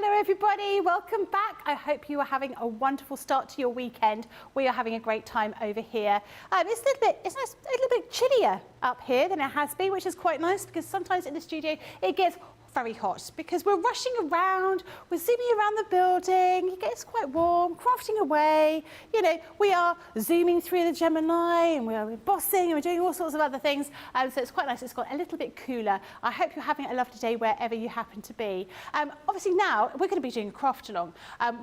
Hello everybody, welcome back. I hope you are having a wonderful start to your weekend. We are having a great time over here. It's a little bit chillier up here than it has been, which is quite nice because sometimes in the studio it gets very hot because we're rushing around, we're zooming around the building, it gets quite warm, crafting away, you know, we are zooming through the Gemini and we're embossing and we're doing all sorts of other things, so it's quite nice. It's got a little bit cooler. I hope you're having a lovely day wherever you happen to be. Obviously now we're going to be doing a craft along.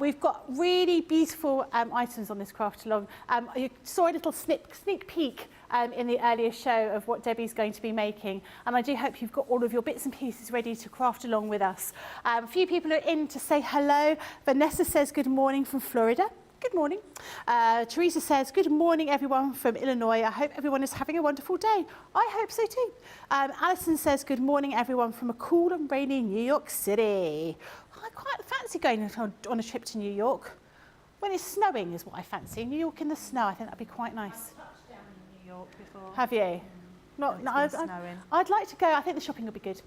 We've got really beautiful items on this craft along. You saw a little sneak peek in the earlier show of what Debbie's going to be making, and I do hope you've got all of your bits and pieces ready to craft along with us. A few people are in to say hello. Vanessa says good morning from Florida. Good morning. Teresa says good morning everyone from Illinois. I hope everyone is having a wonderful day. I hope so too. Alison says good morning everyone from a cool and rainy New York City. I quite fancy going on a trip to New York. When it's snowing is what I fancy. New York in the snow, I think that'd be quite nice. Before. Have you? Not, no, I'd like to go. I think the shopping will be good.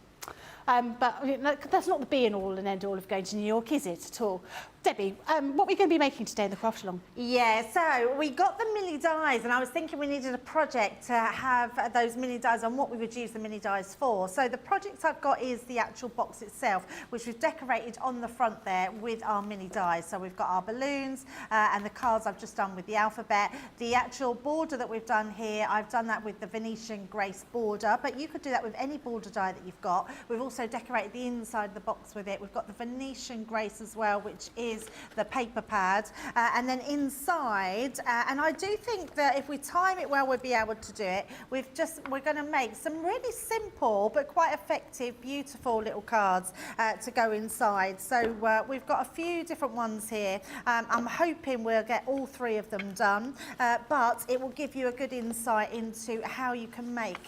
But I mean, that's not the be and all and end all of going to New York, is it at all? Debbie, what are we going to be making today in the craft along? Yeah, so we got the mini dies and I was thinking we needed a project to have those mini dies on what we would use the mini dies for. So the project I've got is the actual box itself, which we've decorated on the front there with our mini dies. So we've got our balloons and the cards I've just done with the alphabet. The actual border that we've done here, I've done that with the Venetian Grace border, but you could do that with any border die that you've got. We've also decorated the inside of the box with it. We've got the Venetian Grace as well, which is the paper pad, and then inside, and I do think that if we time it well, we'll be able to do it. We're going to make some really simple but quite effective, beautiful little cards to go inside. So we've got a few different ones here. I'm hoping we'll get all three of them done, but it will give you a good insight into how you can make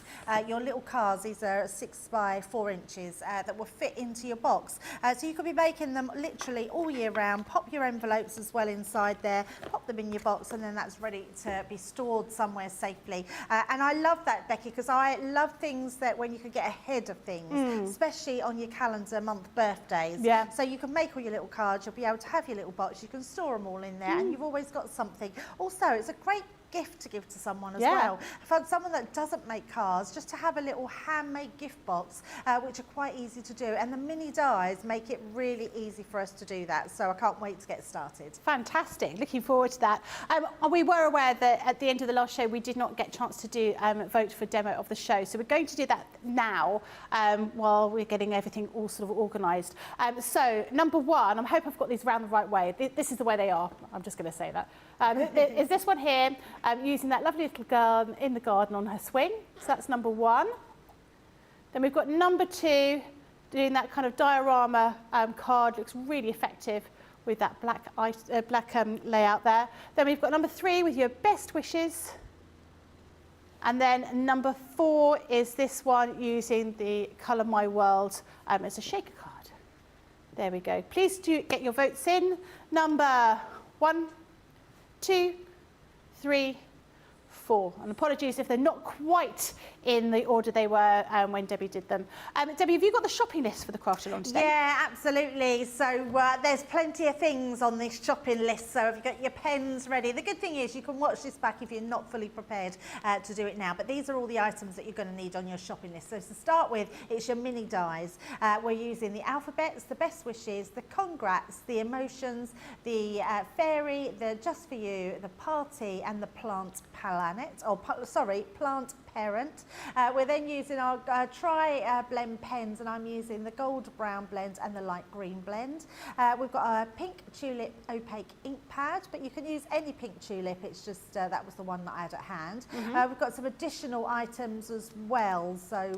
your little cards. These are 6 by 4 inches that will fit into your box. So you could be making them literally all year round. Pop your envelopes as well inside there, pop them in your box, and then that's ready to be stored somewhere safely. And I love that, Becky, because I love things that when you can get ahead of things, especially on your calendar month birthdays. Yeah. So you can make all your little cards, you'll be able to have your little box, you can store them all in there, and you've always got something. Also, it's a great gift to give to someone as well. For someone that doesn't make cards, just to have a little handmade gift box, which are quite easy to do. And the mini dies make it really easy for us to do that. So I can't wait to get started. Fantastic. Looking forward to that. We were aware that at the end of the last show, we did not get a chance to do vote for demo of the show. So we're going to do that now while we're getting everything all sort of organised. So number one, I hope I've got these around the right way. This is the way they are. I'm just going to say that. Is this one here, using that lovely little girl in the garden on her swing. So that's number one. Then we've got number two, doing that kind of diorama card. Looks really effective with that black layout there. Then we've got number three with your best wishes. And then number four is this one using the Colour My World as a shaker card. There we go. Please do get your votes in. Number 1, 2, 3, 4. And apologies if they're not quite in the order they were when Debbie did them. Debbie, have you got the shopping list for the craft along today? Yeah, absolutely. So there's plenty of things on this shopping list. So if you've got your pens ready, the good thing is you can watch this back if you're not fully prepared to do it now. But these are all the items that you're going to need on your shopping list. So to start with, it's your mini dies. We're using the alphabets, the best wishes, the congrats, the emotions, the fairy, the just for you, the party, and the plant planet, or plant parent. We're then using our blend pens, and I'm using the gold brown blend and the light green blend. We've got a pink tulip opaque ink pad, but you can use any pink tulip. It's just that was the one that I had at hand. We've got some additional items as well, so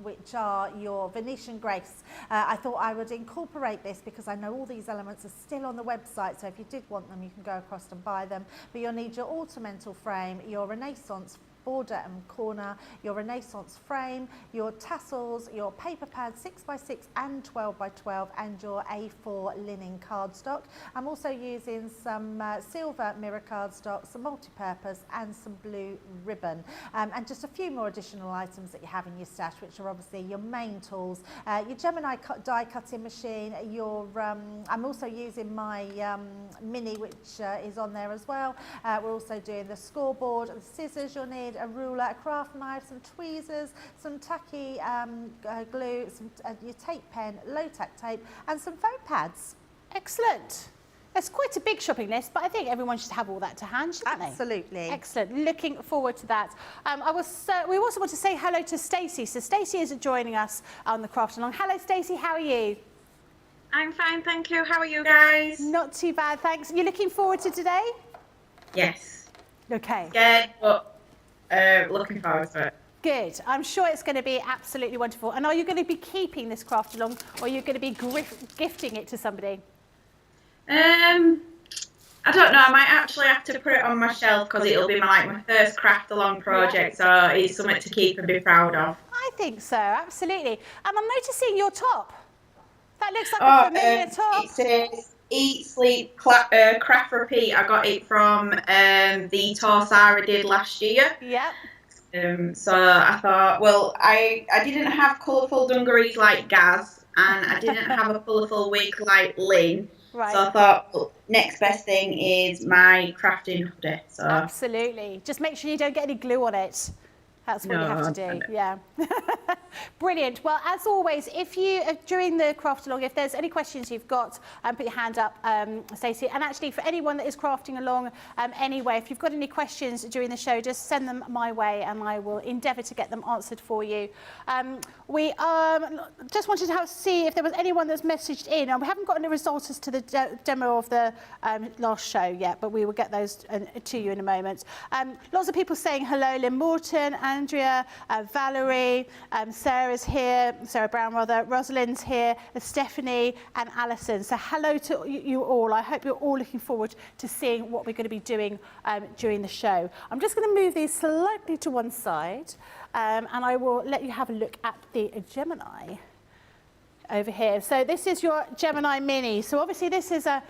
which are your Venetian Grace. I thought I would incorporate this because I know all these elements are still on the website, so if you did want them, you can go across and buy them. But you'll need your ornamental frame, your Renaissance border and corner, your Renaissance frame, your tassels, your paper pad 6x6 and 12x12, and your A4 linen cardstock. I'm also using some silver mirror cardstock, some multi-purpose and some blue ribbon, and just a few more additional items that you have in your stash, which are obviously your main tools, your Gemini die cutting machine, your I'm also using my Mini, which is on there as well. We're also doing the scoreboard, the scissors you'll need, a ruler, a craft knife, some tweezers, some tacky glue, some, your tape pen, low tack tape, and some foam pads. Excellent. It's quite a big shopping list, but I think everyone should have all that to hand, shouldn't they? Absolutely. Excellent. Looking forward to that. We also want to say hello to Stacey. So Stacey is joining us on the craft along. Hello, Stacey. How are you? I'm fine, thank you. How are you guys? Not too bad, thanks. You're looking forward to today? Yes. Okay. Scared, but looking forward to it. Good. I'm sure it's going to be absolutely wonderful. And are you going to be keeping this craft along, or are you going to be gifting it to somebody? I don't know. I might actually have to put it on my shelf because it'll be my first craft along project, so it's something to keep and be proud of. I think so, absolutely. And I'm noticing your top. That looks like a familiar top. It says Eat, Sleep, Craft, Repeat. I got it from the tour Sarah did last year. Yep. So I thought, well, I didn't have colourful dungarees like Gaz, and I didn't have a colourful wig like Lynn. Right. So I thought, well, next best thing is my crafting hoodie. So absolutely. Just make sure you don't get any glue on it. That's what you have to do. Yeah. Brilliant. Well, as always, if you, during the craft along, if there's any questions you've got, put your hand up, Stacey. And actually, for anyone that is crafting along anyway, if you've got any questions during the show, just send them my way and I will endeavour to get them answered for you. We just wanted to see if there was anyone that's messaged in. And we haven't got any results as to the demo of the last show yet, but we will get those to you in a moment. Lots of people saying hello, Lynn Morton, Andrea, Valerie, Sarah's here, Sarah Brown rather, Rosalind's here, Stephanie and Alison. So hello to you all. I hope you're all looking forward to seeing what we're going to be doing during the show. I'm just going to move these slightly to one side and I will let you have a look at the Gemini over here. So this is your Gemini Mini. So obviously this is a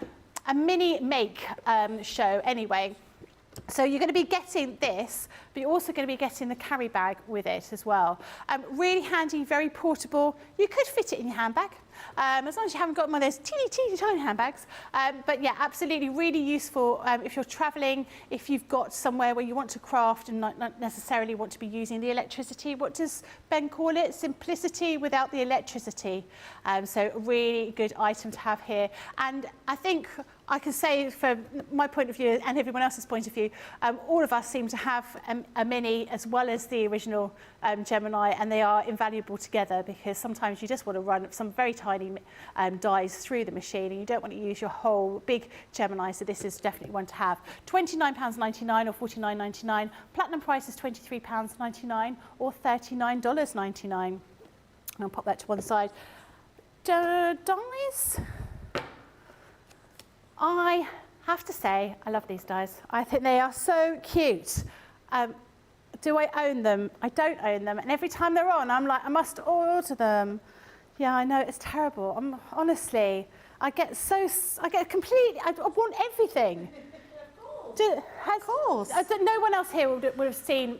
mini make show anyway. So you're going to be getting this, but you're also going to be getting the carry bag with it as well. Really handy, very portable. You could fit it in your handbag, as long as you haven't got one of those teeny tiny handbags. But yeah, absolutely really useful if you're traveling, if you've got somewhere where you want to craft and not necessarily want to be using the electricity. What does Ben call it? Simplicity without the electricity. So a really good item to have here. And I think I can say from my point of view and everyone else's point of view, all of us seem to have a Mini as well as the original Gemini, and they are invaluable together because sometimes you just want to run some very tiny dies through the machine and you don't want to use your whole big Gemini, so this is definitely one to have. £29.99 or $49.99. Platinum price is £23.99 or $39.99. I'll pop that to one side. Dies. I have to say, I love these dies. I think they are so cute. Do I own them? I don't own them. And every time they're on, I'm like, I must order them. Yeah, I know, it's terrible. Honestly, I get completely, I want everything. Of course. No one else here would have seen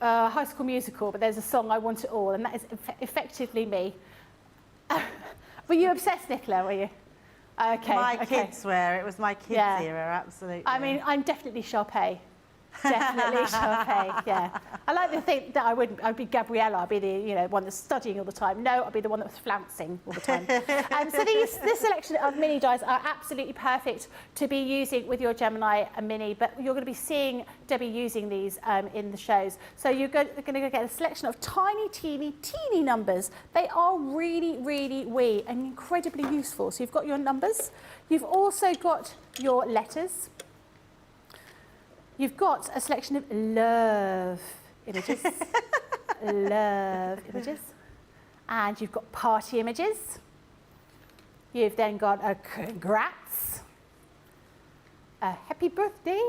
High School Musical, but there's a song, I Want It All, and that is effectively me. Were you obsessed, Nicola, were you? Okay. My kids were. It was my kids' era, absolutely. I mean, I'm definitely Sharpay. Definitely Sharpay, yeah. I like to think that I'd be Gabriella, I'd be the one that's studying all the time. No, I'd be the one that was flouncing all the time. So this selection of mini dies are absolutely perfect to be using with your Gemini Mini, but you're going to be seeing Debbie using these in the shows. So you're going to get a selection of tiny, teeny numbers. They are really, really wee and incredibly useful. So you've got your numbers. You've also got your letters. You've got a selection of love images, love images, and you've got party images. You've then got a congrats, a happy birthday,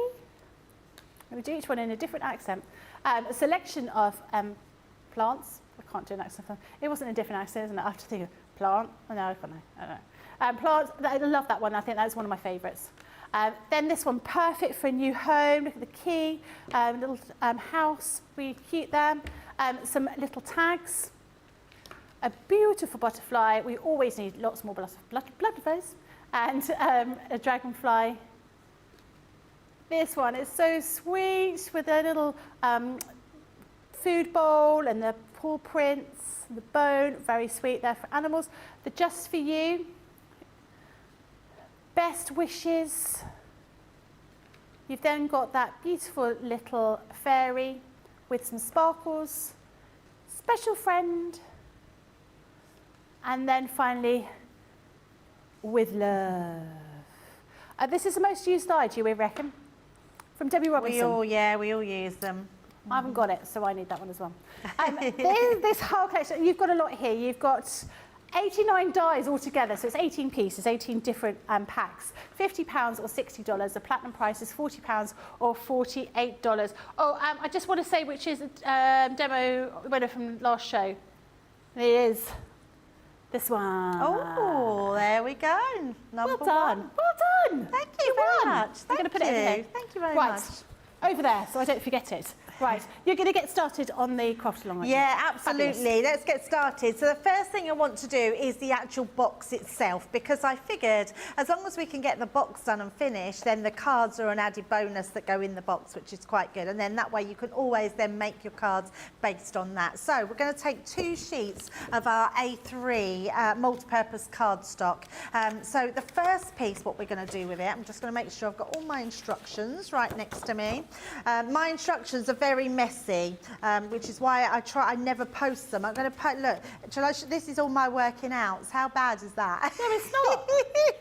going to do each one in a different accent. A selection of plants. I can't do an accent. It wasn't a different accent, isn't it? I have to think of plant. Oh, no, I don't know. Plants. I love that one. I think that's one of my favourites. Then this one, perfect for a new home. Look at the key. Little house, really cute there. Some little tags. A beautiful butterfly. We always need lots more butterflies. And a dragonfly. This one is so sweet with a little food bowl and the paw prints, the bone, very sweet there for animals. The Just For You, Best Wishes. You've then got that beautiful little fairy with some sparkles, Special Friend, and then finally, With Love. This is the most used die, do we reckon? From Debbie Robinson. We all use them. I haven't got it, so I need that one as well. This whole collection, you've got a lot here. You've got 89 dies altogether, so it's 18 pieces, 18 different packs. £50 or $60. The platinum price is £40 or $48. Oh, I just want to say which is a demo winner from last show. It is this one. Oh, there we go. Number well done. one. Well done. Thank you very much. I'm going to put it in here. Thank you very right. much. Over there, so I don't forget it. Right, you're going to get started on the craft along. Yeah, absolutely. Fabulous. Let's get started. So the first thing I want to do is the actual box itself, because I figured as long as we can get the box done and finished, then the cards are an added bonus that go in the box, which is quite good. And then that way you can always then make your cards based on that. So we're going to take 2 sheets of our A3 multi-purpose cardstock. So the first piece, what we're going to do with it, I'm just going to make sure I've got all my instructions right next to me. My instructions are very messy, which is why I never post them. I'm going to look. This is all my working outs. How bad is that? No, it's not.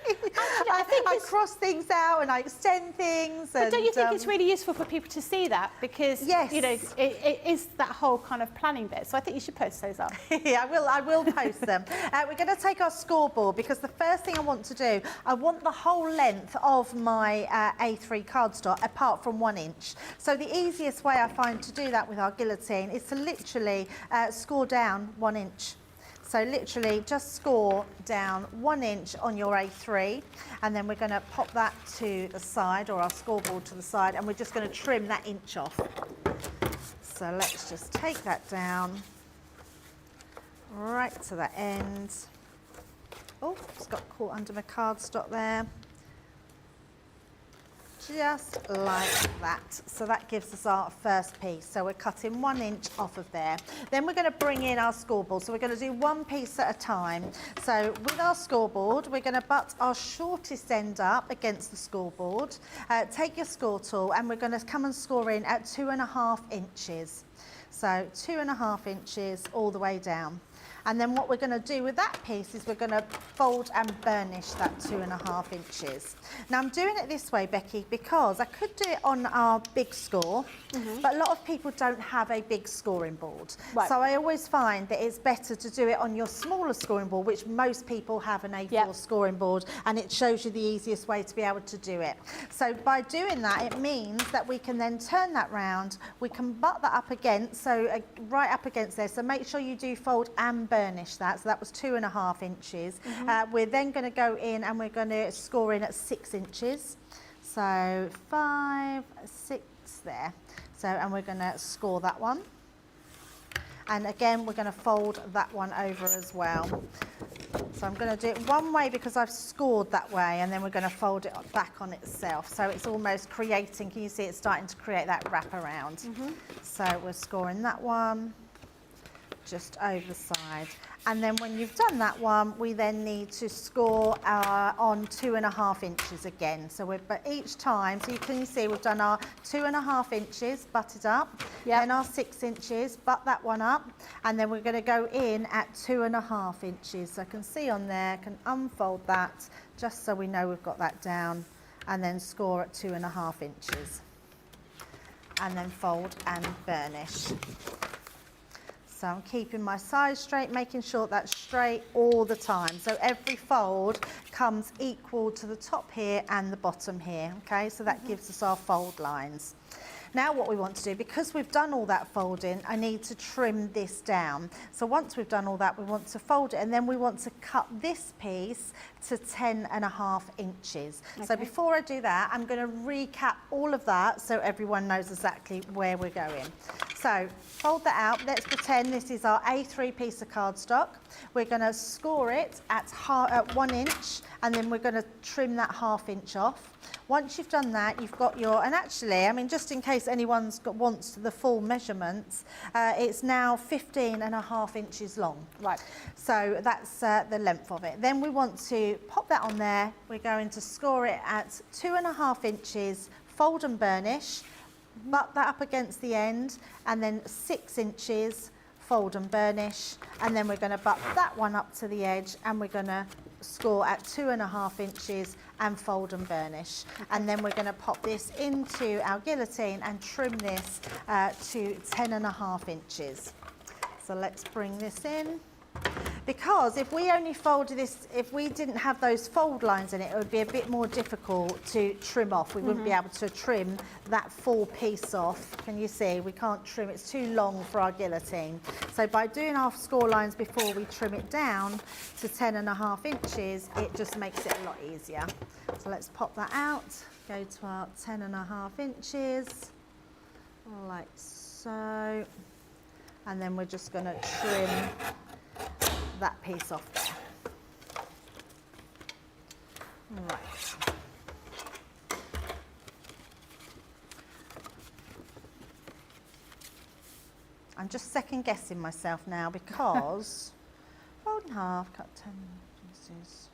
Actually, I think I cross things out and I extend things. But don't you think it's really useful for people to see that? Because yes. You know, it is that whole kind of planning bit. So I think you should post those up. Yeah, I will post them. We're going to take our scoreboard, because the first thing I want to do, I want the whole length of my A3 cardstock apart from 1 inch. So the easiest way I find to do that with our guillotine is to literally score down 1 inch. So literally just score down 1 inch on your A3, and then we're going to pop that to the side, or our scoreboard to the side, and we're just going to trim that inch off. So let's just take that down right to the end. Oh, it's got caught under my cardstock there. Just like that. So that gives us our first piece. So we're cutting 1 inch off of there. Then we're going to bring in our scoreboard. So we're going to do one piece at a time. So with our scoreboard, we're going to butt our shortest end up against the scoreboard. Take your score tool, and we're going to come and score in at 2.5 inches. So 2.5 inches all the way down. And then what we're going to do with that piece is we're going to fold and burnish that 2.5 inches. Now I'm doing it this way, Becky, because I could do it on our big score, but a lot of people don't have a big scoring board. Right. So I always find that it's better to do it on your smaller scoring board, which most people have an A4 scoring board, and it shows you the easiest way to be able to do it. So by doing that, it means that we can then turn that round, we can butt that up against, so right up against there. So make sure you do fold and burnish that. So that was 2.5 inches. We're then going to go in and we're going to score in at 6 inches. So 5, 6 there. So, and we're going to score that one. And again, we're going to fold that one over as well. So I'm going to do it one way because I've scored that way, and then we're going to fold it back on itself. So it's almost creating, can you see it's starting to create that wrap around? So we're scoring that one just over the side. And then when you've done that one, we then need to score on 2.5 inches again. So but each time, so you can see we've done our 2.5 inches, butted up, then our 6 inches, butt that one up, and then we're going to go in at 2.5 inches. So I can see on there, I can unfold that just so we know we've got that down, and then score at 2.5 inches. And then fold and burnish. So I'm keeping my sides straight, making sure that's straight all the time. So every fold comes equal to the top here and the bottom here, okay? So that gives us our fold lines. Now what we want to do, because we've done all that folding, I need to trim this down. So once we've done all that, we want to fold it, and then we want to cut this piece to 10.5 inches. Okay. So before I do that, I'm going to recap all of that so everyone knows exactly where we're going. So fold that out. Let's pretend this is our A3 piece of cardstock. We're going to score it at 1 inch, and then we're going to trim that 1/2 inch off. Once you've done that, you've got your, and actually, I mean, just in case anyone's wants the full measurements, it's now 15.5 inches long. Right. So that's the length of it. Then we want to pop that on there. We're going to score it at 2.5 inches, fold and burnish, butt that up against the end, and then 6 inches, fold and burnish, and then we're going to butt that one up to the edge, and we're going to score at 2.5 inches and fold and burnish. And then we're going to pop this into our guillotine and trim this to 10.5 inches. So let's bring this in. Because if we only folded this, if we didn't have those fold lines in it, it would be a bit more difficult to trim off. We wouldn't be able to trim that full piece off. Can you see? We can't trim, it's too long for our guillotine. So by doing our score lines before we trim it down to 10.5 inches, it just makes it a lot easier. So let's pop that out, go to our 10.5 inches, like so. And then we're just going to trim that piece off there. Right. I'm just second guessing myself now because fold in half, cut 10 pieces.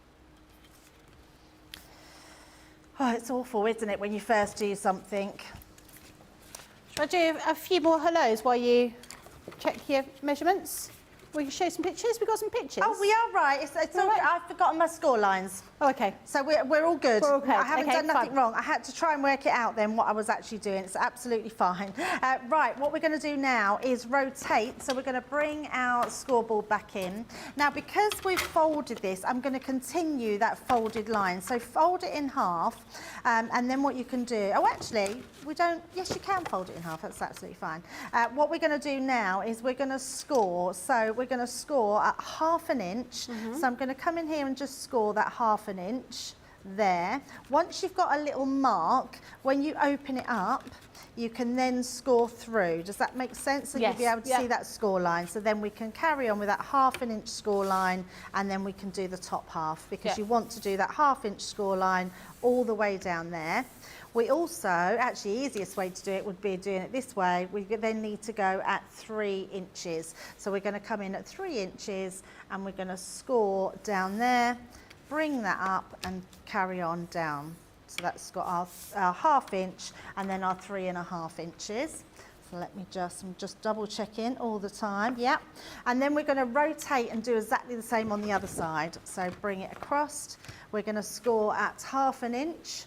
Oh, it's awful, isn't it, when you first do something? Shall I do a few more hellos while you check your measurements? We can show some pictures. We've got some pictures. Oh, we are right. It's all right. I've forgotten my score lines. Oh, okay. So we're all good. We're all good. I haven't Okay, done nothing fine. wrong. I had to try and work it out then what I was actually doing. It's absolutely fine. Right, what we're going to do now is rotate. So we're going to bring our scoreboard back in. Now, because we've folded this, I'm going to continue that folded line. So fold it in half, and then what you can do... Oh, actually, we don't... Yes, you can fold it in half. That's absolutely fine. What we're going to do now is we're going to score. So we're going to score at 1/2 inch. So I'm going to come in here and just score that 1/2 inch there. Once you've got a little mark, when you open it up, you can then score through. Does that make sense? So Yes. you'll be able to see that score line. So then we can carry on with that 1/2 inch score line, and then we can do the top half, because you want to do that 1/2 inch score line all the way down there. We also, actually, the easiest way to do it would be doing it this way. We then need to go at 3 inches. So we're going to come in at 3 inches, and we're going to score down there, bring that up, and carry on down. So that's got our 1/2 inch, and then our 3.5 inches. So let me I'm just double checking all the time. Yeah. And then we're going to rotate and do exactly the same on the other side. So bring it across. We're going to score at 1/2 inch.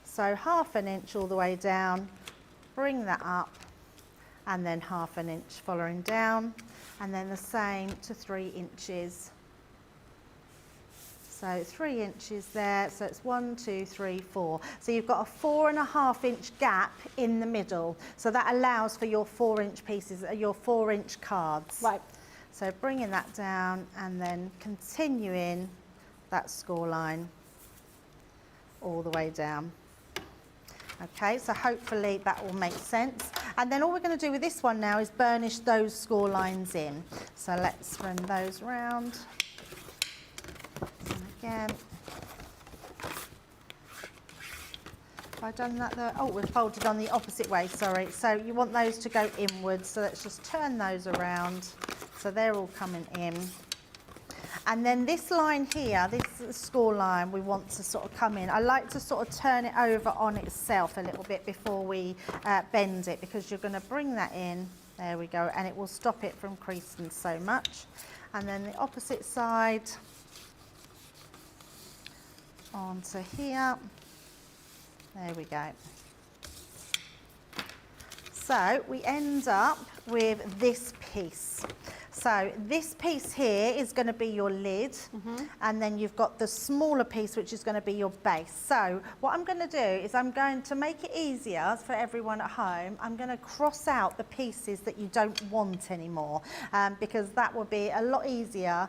So 1/2 inch all the way down, bring that up, and then 1/2 inch following down, and then the same to 3 inches. So 3 inches there, so it's 1, 2, 3, 4. So you've got a 4.5 inch gap in the middle. So that allows for your 4 inch pieces, your 4 inch cards. Right. So bringing that down and then continuing that score line all the way down. Okay, so hopefully that will make sense. And then all we're going to do with this one now is burnish those score lines in. So let's run those round. And again. Have I done that there? Oh, we're folded on the opposite way, sorry. So you want those to go inwards, so let's just turn those around. So they're all coming in. And then this line here, this score line, we want to sort of come in. I like to sort of turn it over on itself a little bit before we bend it, because you're going to bring that in. There we go. And it will stop it from creasing so much. And then the opposite side onto here. There we go. So we end up with this piece. So this piece here is going to be your lid, and then you've got the smaller piece which is going to be your base. So what I'm going to do is I'm going to make it easier for everyone at home. I'm going to cross out the pieces that you don't want anymore, because that will be a lot easier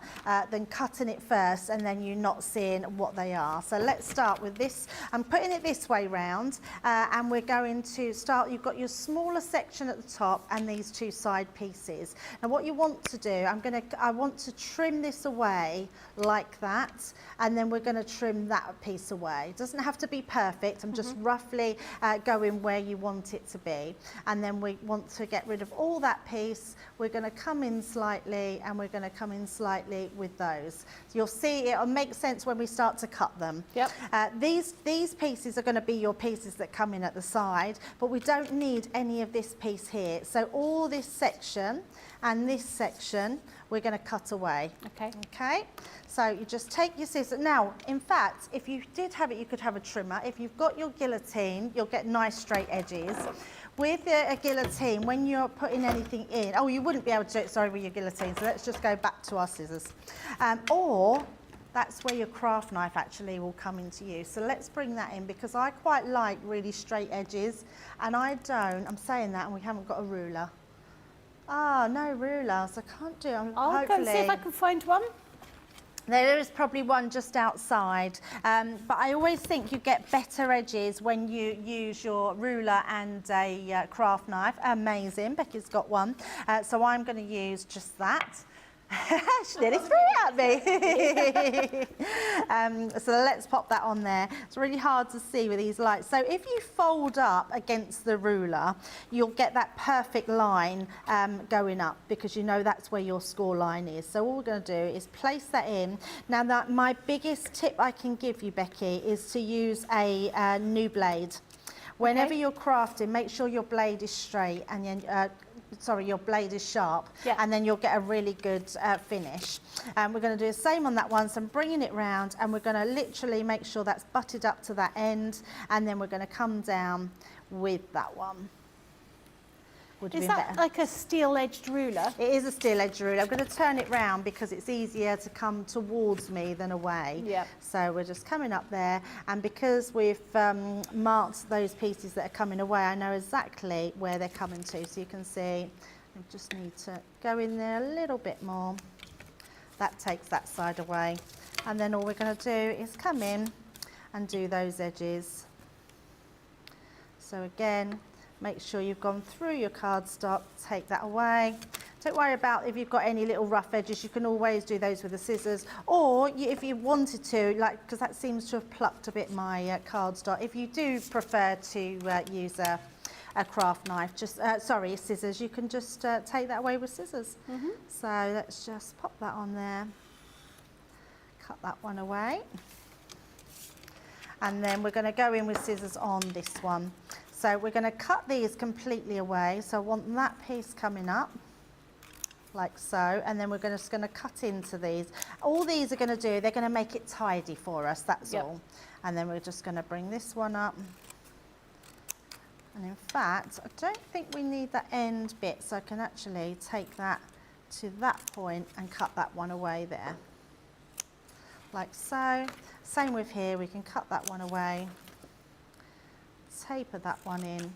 than cutting it first and then you not seeing what they are. So let's start with this. I'm putting it this way round, and we're going to start. You've got your smaller section at the top and these two side pieces. Now what you want to do, I want to trim this away like that, and then we're going to trim that piece away. It doesn't have to be perfect. I'm just roughly going where you want it to be, and then we want to get rid of all that piece. We're going to come in slightly, and we're going to come in slightly with those. So you'll see it'll make sense when we start to cut them. Yep. These pieces are going to be your pieces that come in at the side, but we don't need any of this piece here. So all this section and this section we're going to cut away. Okay, so you just take your scissors. Now in fact, if you did have it, you could have a trimmer. If you've got your guillotine, you'll get nice straight edges. With a guillotine, when you're putting anything in, oh, you wouldn't be able to do it, sorry, with your guillotine, so let's just go back to our scissors. Or that's where your craft knife actually will come into use. So let's bring that in, because I quite like really straight edges, and I'm saying that, and we haven't got a ruler. Ah, no ruler, so I can't do it. I'll go and see if I can find one. There is probably one just outside, but I always think you get better edges when you use your ruler and a craft knife. Amazing, Becky's got one. So I'm going to use just that. She nearly threw it at me. So let's pop that on there. It's really hard to see with these lights. So if you fold up against the ruler, you'll get that perfect line going up, because you know that's where your score line is. So all we're going to do is place that in. Now my biggest tip I can give you, Becky, is to use a new blade. Whenever you're crafting, make sure your blade is straight, and then your blade is sharp, and then you'll get a really good finish. We're going to do the same on that one, so I'm bringing it round, and we're going to literally make sure that's butted up to that end, and then we're going to come down with that one. Is that like a steel-edged ruler? It is a steel-edged ruler. I'm going to turn it round because it's easier to come towards me than away. Yep. So we're just coming up there, and because we've marked those pieces that are coming away, I know exactly where they're coming to. So you can see, I just need to go in there a little bit more. That takes that side away. And then all we're going to do is come in and do those edges. So again, make sure you've gone through your cardstock, take that away. Don't worry about if you've got any little rough edges, you can always do those with the scissors. Or if you wanted to, because that seems to have plucked a bit my cardstock, if you do prefer to use a craft knife, scissors, you can just take that away with scissors. So let's just pop that on there, cut that one away. And then we're going to go in with scissors on this one. So we're going to cut these completely away. So I want that piece coming up like so, and then we're just going to cut into these. All these are going to do, they're going to make it tidy for us, that's all. And then we're just going to bring this one up. And in fact, I don't think we need that end bit, so I can actually take that to that point and cut that one away there. Like so. Same with here, we can cut that one away. Taper that one in,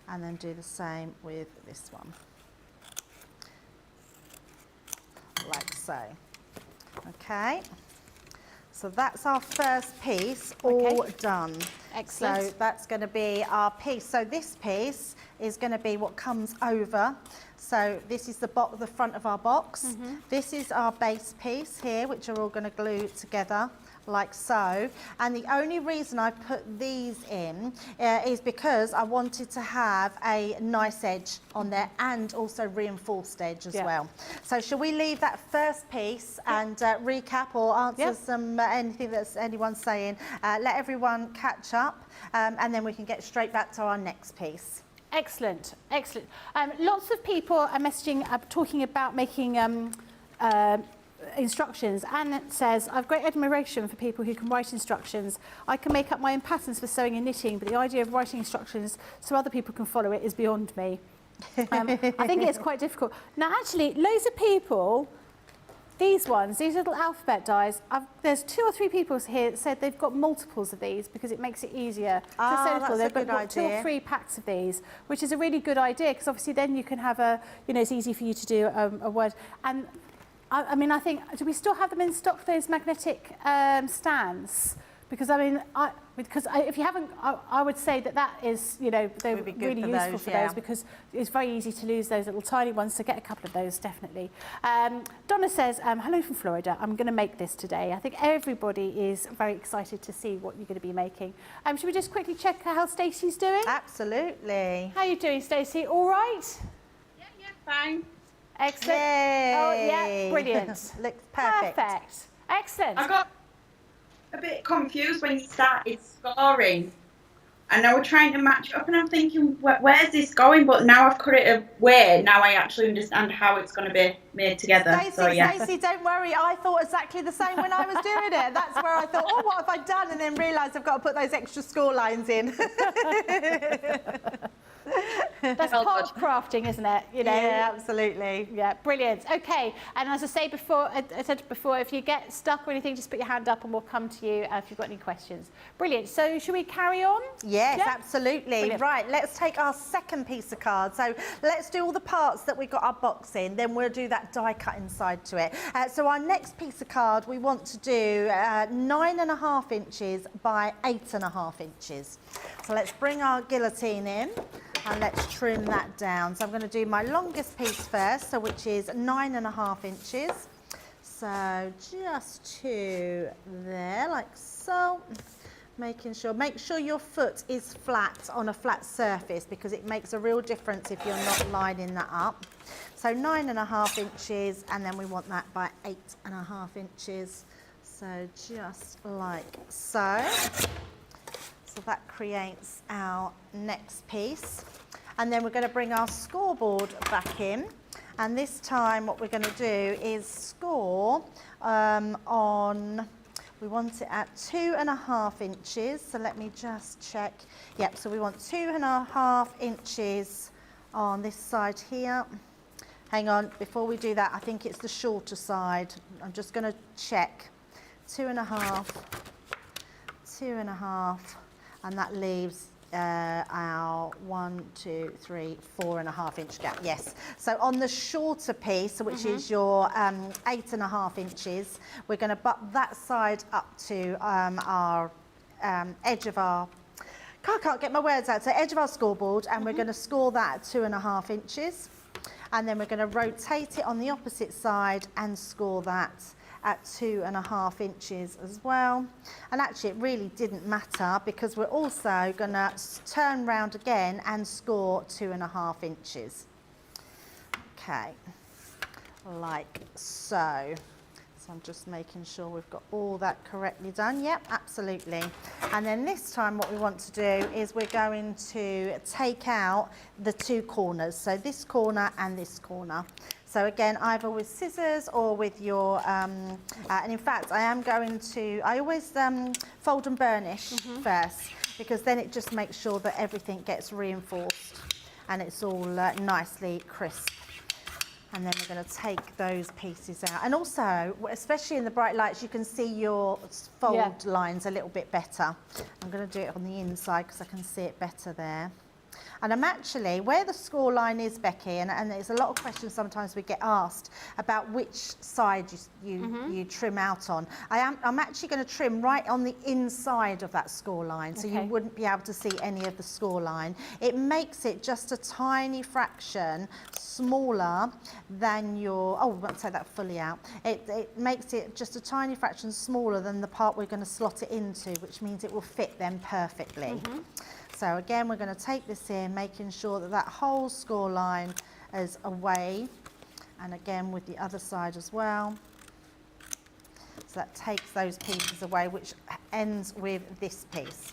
and then do the same with this one, like so. Okay, so that's our first piece all done. Excellent. So that's going to be our piece. So this piece is going to be what comes over. So this is the front of our box. This is our base piece here, which are all going to glue together like so. And the only reason I put these in is because I wanted to have a nice edge on there, and also reinforced edge as well. So shall we leave that first piece and recap or answer some anything that's anyone's saying? Let everyone catch up, and then we can get straight back to our next piece. Excellent, excellent. Lots of people are messaging, talking about making instructions. Anne says, I've great admiration for people who can write instructions. I can make up my own patterns for sewing and knitting, but the idea of writing instructions so other people can follow it is beyond me. I think it's quite difficult. Now, actually, loads of people, these little alphabet dies, there's 2 or 3 people here that said they've got multiples of these because it makes it easier to that's settle. a They've good got 2 or idea. 3 packs of these, which is a really good idea because obviously then you can have it's easy for you to do a word. And I mean, I think, do we still have them in stock, those magnetic stands? Because I mean, if you haven't, I would say that is, they're Would be good really for useful those, for yeah. those because it's very easy to lose those little tiny ones. So get a couple of those, definitely. Donna says, hello from Florida. I'm going to make this today. I think everybody is very excited to see what you're going to be making. Should we just quickly check how Stacey's doing? Absolutely. How are you doing, Stacey? All right? Yeah, fine. Excellent. Yay. Oh, yeah, brilliant. Looks perfect. Perfect. Excellent. I got a bit confused when you started scoring. And I was trying to match it up and I'm thinking, where's this going? But now I've cut it away. Now I actually understand how it's going to be made together. Stacey, don't worry. I thought exactly the same when I was doing it. That's where I thought, oh, what have I done? And then realised I've got to put those extra score lines in. That's part of crafting, isn't it? Yeah, absolutely. Yeah, brilliant. Okay, and as I said before, if you get stuck or anything, just put your hand up and we'll come to you if you've got any questions. Brilliant. So should we carry on? Yes, Yeah? absolutely. Brilliant. Right, let's take our second piece of card. So let's do all the parts that we got our box in, then we'll do that die cut inside to it. So our next piece of card, we want to do 9.5 inches by 8.5 inches. So let's bring our guillotine in. And let's trim that down. So I'm going to do my longest piece first, so which is 9.5 inches. So just to there, like so. Make sure your foot is flat on a flat surface because it makes a real difference if you're not lining that up. So 9.5 inches, and then we want that by 8.5 inches. So just like so. So that creates our next piece. And then we're going to bring our scoreboard back in. And this time what we're going to do is score we want it at 2.5 inches. So let me just check. Yep, so we want 2.5 inches on this side here. Hang on, before we do that, I think it's the shorter side. I'm just going to check. 2.5, and that leaves our 1, 2, 3, 4.5 inch gap. Yes. So on the shorter piece, which is your 8.5 inches, we're going to butt that side up to our edge of our. I can't get my words out. So edge of our scoreboard, and we're going to score that at 2.5 inches, and then we're going to rotate it on the opposite side and score that at 2.5 inches as well. And actually it really didn't matter because we're also going to turn round again and score 2.5 inches. Okay, like so. So I'm just making sure we've got all that correctly done. Yep, absolutely. And then this time what we want to do is we're going to take out the 2 corners. So this corner and this corner. So again, either with scissors or with your, and in fact, I always fold and burnish first, because then it just makes sure that everything gets reinforced and it's all nicely crisp. And then we're going to take those pieces out. And also, especially in the bright lights, you can see your fold lines a little bit better. I'm going to do it on the inside because I can see it better there. And I'm actually, where the score line is, Becky, and there's a lot of questions sometimes we get asked about which side you trim out on. I'm actually going to trim right on the inside of that score line, so you wouldn't be able to see any of the score line. It makes it just a tiny fraction smaller than your, oh, we won't take that fully out. It makes it just a tiny fraction smaller than the part we're going to slot it into, which means it will fit then perfectly. So again, we're going to take this in, making sure that that whole score line is away, and again with the other side as well. So that takes those pieces away, which ends with this piece.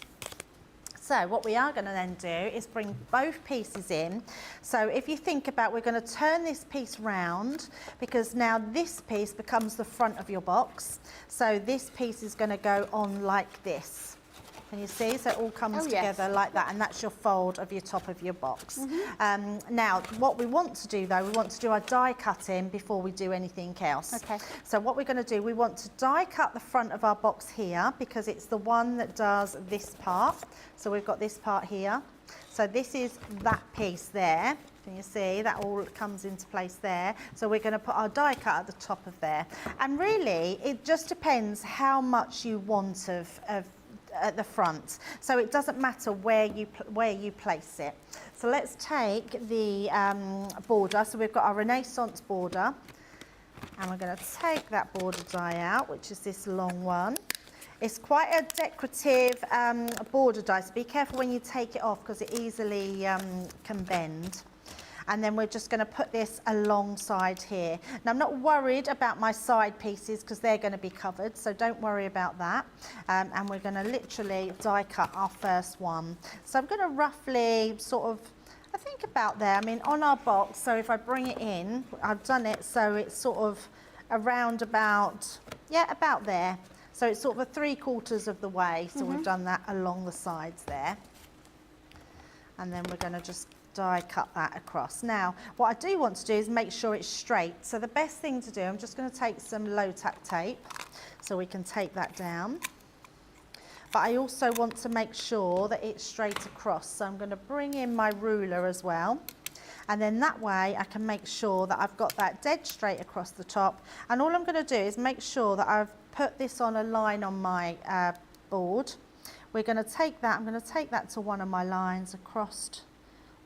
So what we are going to then do is bring both pieces in. So if you think about, we're going to turn this piece round, because now this piece becomes the front of your box. So this piece is going to go on like this. Can you see? So it all comes together like that, and that's your fold of your top of your box. Now, what we want to do though, we want to do our die cutting before we do anything else. Okay. So what we're going to do, we want to die cut the front of our box here because it's the one that does this part. So we've got this part here. So this is that piece there. Can you see that all comes into place there? So we're going to put our die cut at the top of there. And really, it just depends how much you want of at the front. So it doesn't matter where you place it. So let's take the border. So we've got our Renaissance border. And we're going to take that border die out, which is this long one. It's quite a decorative border die, so be careful when you take it off because it easily can bend. And then we're just going to put this alongside here. Now, I'm not worried about my side pieces because they're going to be covered, so don't worry about that. And we're going to literally die cut our first one. So I'm going to roughly sort of, I think about there, I mean on our box, so if I bring it in, I've done it so it's sort of around about, yeah, about there. So it's sort of a 3/4 of the way, so we've done that along the sides there. And then we're going to just die cut that across. Now, what I do want to do is make sure it's straight. So the best thing to do, I'm just going to take some low tack tape so we can take that down. But I also want to make sure that it's straight across. So I'm going to bring in my ruler as well. And then that way I can make sure that I've got that dead straight across the top. And all I'm going to do is make sure that I've put this on a line on my board. We're going to take that, I'm going to take that to one of my lines across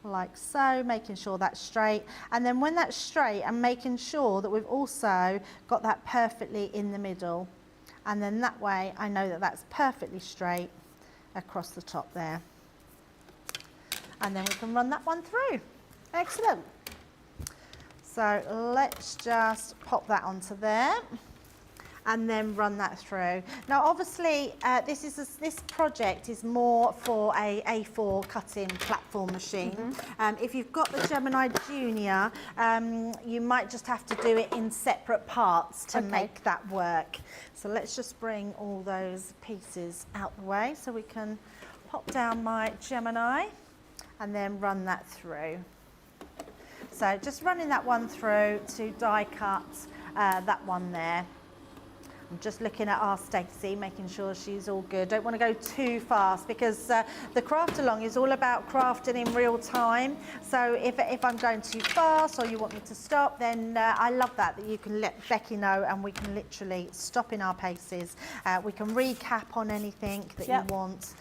like so, making sure that's straight. And then when that's straight, I'm making sure that we've also got that perfectly in the middle. And then that way I know that that's perfectly straight across the top there. And then we can run that one through. Excellent. So let's just pop that onto there and then run that through. Now obviously this project is more for a A4 cutting platform machine. If you've got the Gemini Junior, you might just have to do it in separate parts to make that work. So let's just bring all those pieces out the way so we can pop down my Gemini and then run that through. So just running that one through to die cut that one there. I'm just looking at our Stacey, making sure she's all good. Don't want to go too fast because the craft along is all about crafting in real time. So if I'm going too fast or you want me to stop, then I love that you can let Becky know and we can literally stop in our paces. We can recap on anything that you want,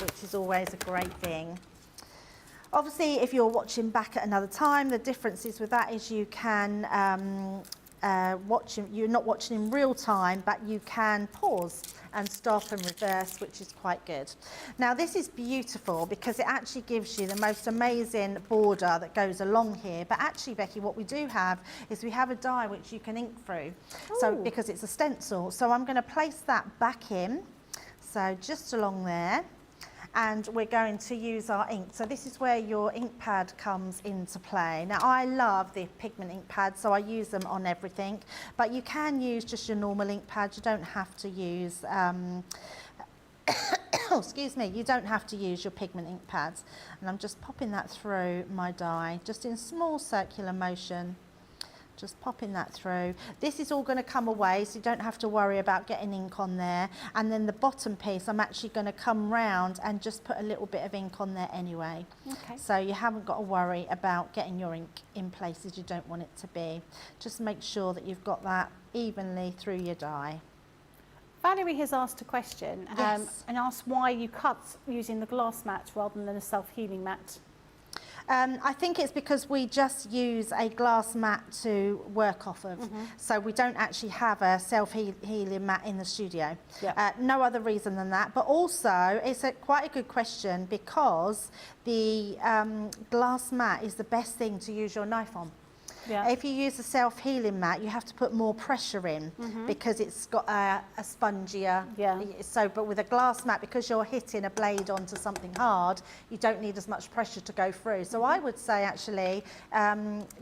which is always a great thing. Obviously, if you're watching back at another time, the difference is with that is you can you're not watching in real time, but you can pause and stop and reverse, which is quite good. Now this is beautiful because it actually gives you the most amazing border that goes along here. But actually, Becky, what we do have is we have a die which you can ink through. So because it's a stencil, so I'm going to place that back in. So just along there. And we're going to use our ink. So this is where your ink pad comes into play. Now I love the pigment ink pads, so I use them on everything, but you can use just your normal ink pad. You don't have to use, excuse me, you don't have to use your pigment ink pads. And I'm just popping that through my die, just in small circular motion. Just popping that through. This is all going to come away, so you don't have to worry about getting ink on there. And then the bottom piece, I'm actually going to come round and just put a little bit of ink on there anyway. So you haven't got to worry about getting your ink in places you don't want it to be. Just make sure that you've got that evenly through your die. Valerie has asked a question and asked why you cut using the glass mat rather than a self-healing mat. I think it's because we just use a glass mat to work off of. So we don't actually have a self-healing mat in the studio. No other reason than that. But also, it's quite a good question because the glass mat is the best thing to use your knife on. Yeah. If you use a self-healing mat, you have to put more pressure in because it's got a spongier. Yeah. So, but with a glass mat, because you're hitting a blade onto something hard, you don't need as much pressure to go through. So I would say actually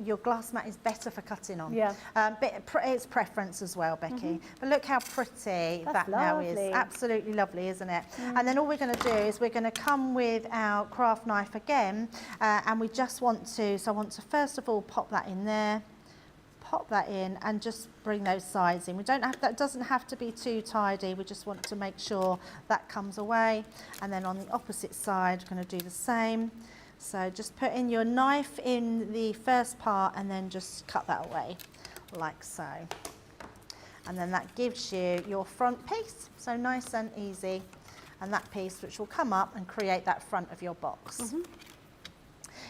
your glass mat is better for cutting on. Yeah. But it's preference as well, Becky. But look how pretty that now is. lovely. Absolutely lovely, isn't it? And then all we're going to do is we're going to come with our craft knife again, and we just want to, so I want to first of all pop that in there, pop that in, and just bring those sides in. We don't have, that doesn't have to be too tidy, we just want to make sure that comes away. And then on the opposite side, we're going to do the same. So just put in your knife in the first part and then just cut that away, like so. And then that gives you your front piece, so nice and easy. And that piece which will come up and create that front of your box.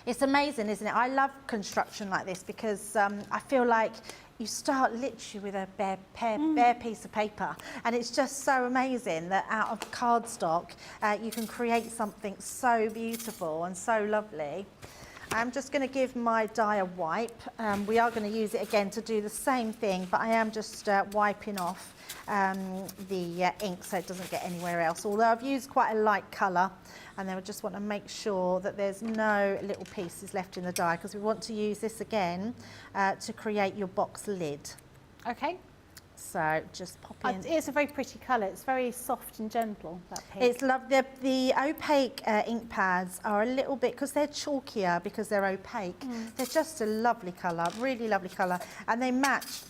It's amazing, isn't it? I love construction like this because I feel like you start literally with a bare piece of paper, and it's just so amazing that out of cardstock you can create something so beautiful and so lovely. I'm just going to give my die a wipe. We are going to use it again to do the same thing, but I am just wiping off the ink so it doesn't get anywhere else. Although I've used quite a light colour, and then we just want to make sure that there's no little pieces left in the die, because we want to use this again to create your box lid. Okay. So just pop in. It's a very pretty colour. It's very soft and gentle, that pink. It's lovely. The opaque ink pads are a little bit, because they're chalkier, because they're opaque. They're just a lovely colour, really lovely colour, and they match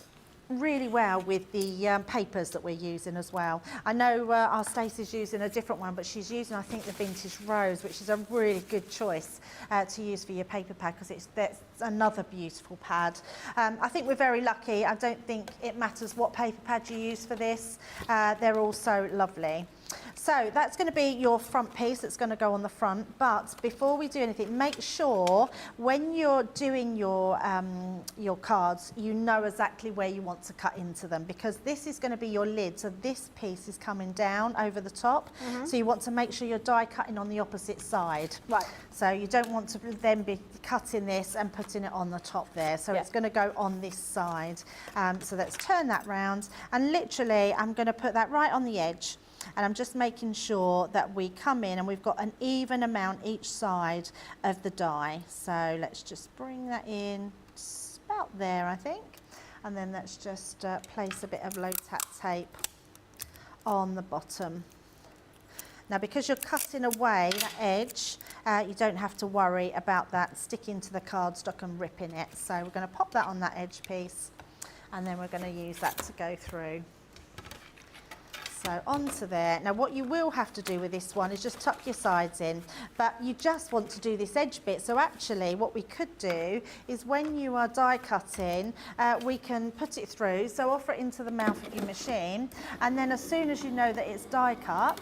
really well with the papers that we're using as well. I know our Stacey's using a different one, but she's using, I think, the Vintage Rose, which is a really good choice to use for your paper pad, because that's another beautiful pad. I think we're very lucky. I don't think it matters what paper pad you use for this. They're all so lovely. So that's going to be your front piece that's going to go on the front. But before we do anything, make sure when you're doing your cards, you know exactly where you want to cut into them, because this is going to be your lid. So this piece is coming down over the top. So you want to make sure you're die cutting on the opposite side. Right. So you don't want to then be cutting this and putting it on the top there. So it's going to go on this side. So let's turn that round, and literally I'm going to put that right on the edge. And I'm just making sure that we come in and we've got an even amount each side of the die. So let's just bring that in, just about there, I think. And then let's just place a bit of low tack tape on the bottom. Now, because you're cutting away that edge, you don't have to worry about that sticking to the cardstock and ripping it. So we're going to pop that on that edge piece, and then we're going to use that to go through. So onto there. Now what you will have to do with this one is just tuck your sides in, but you just want to do this edge bit. So actually what we could do is when you are die cutting, we can put it through, so offer it into the mouth of your machine, and then as soon as you know that it's die cut,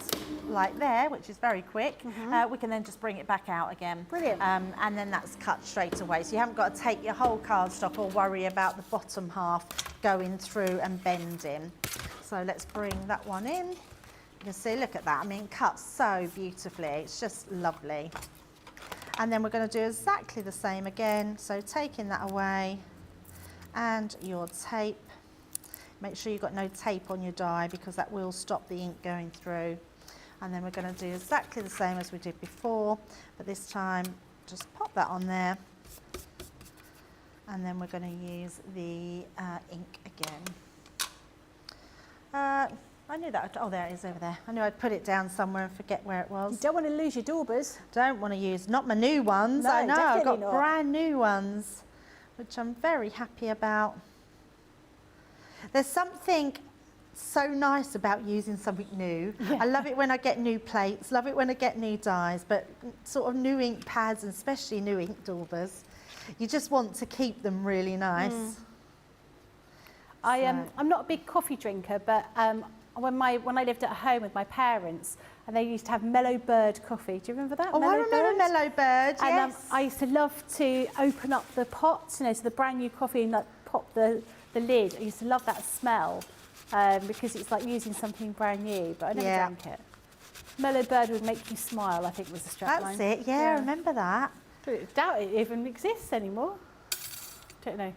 like there, which is very quick, we can then just bring it back out again. Brilliant. And then that's cut straight away. So you haven't got to take your whole cardstock or worry about the bottom half going through and bending. So let's bring that one in. You can see, look at that. I mean, it cuts so beautifully. It's just lovely. And then we're going to do exactly the same again. So taking that away, and your tape. Make sure you've got no tape on your die, because that will stop the ink going through. And then we're going to do exactly the same as we did before, but this time just pop that on there. And then we're going to use the ink again. I knew that. Oh, there it is over there. I knew I'd put it down somewhere and forget where it was. You don't want to lose your daubers. Don't want to use, not my new ones. No, I know, I've got definitely not. brand new ones, which I'm very happy about. There's something so nice about using something new. Yeah. I love it when I get new plates, love it when I get new dies, but sort of new ink pads, and especially new ink daubers, you just want to keep them really nice. I'm not a big coffee drinker, but when I lived at home with my parents, and they used to have Mellow Bird coffee. Do you remember that? Oh, I remember Mellow Bird, yes. And I used to love to open up the pots, you know, so the brand new coffee, and like pop the lid. I used to love that smell because it's like using something brand new, but I never drank it. Mellow Bird would make you smile, I think, was the strapline. That's it, yeah, I remember that. I doubt it even exists anymore. Don't know.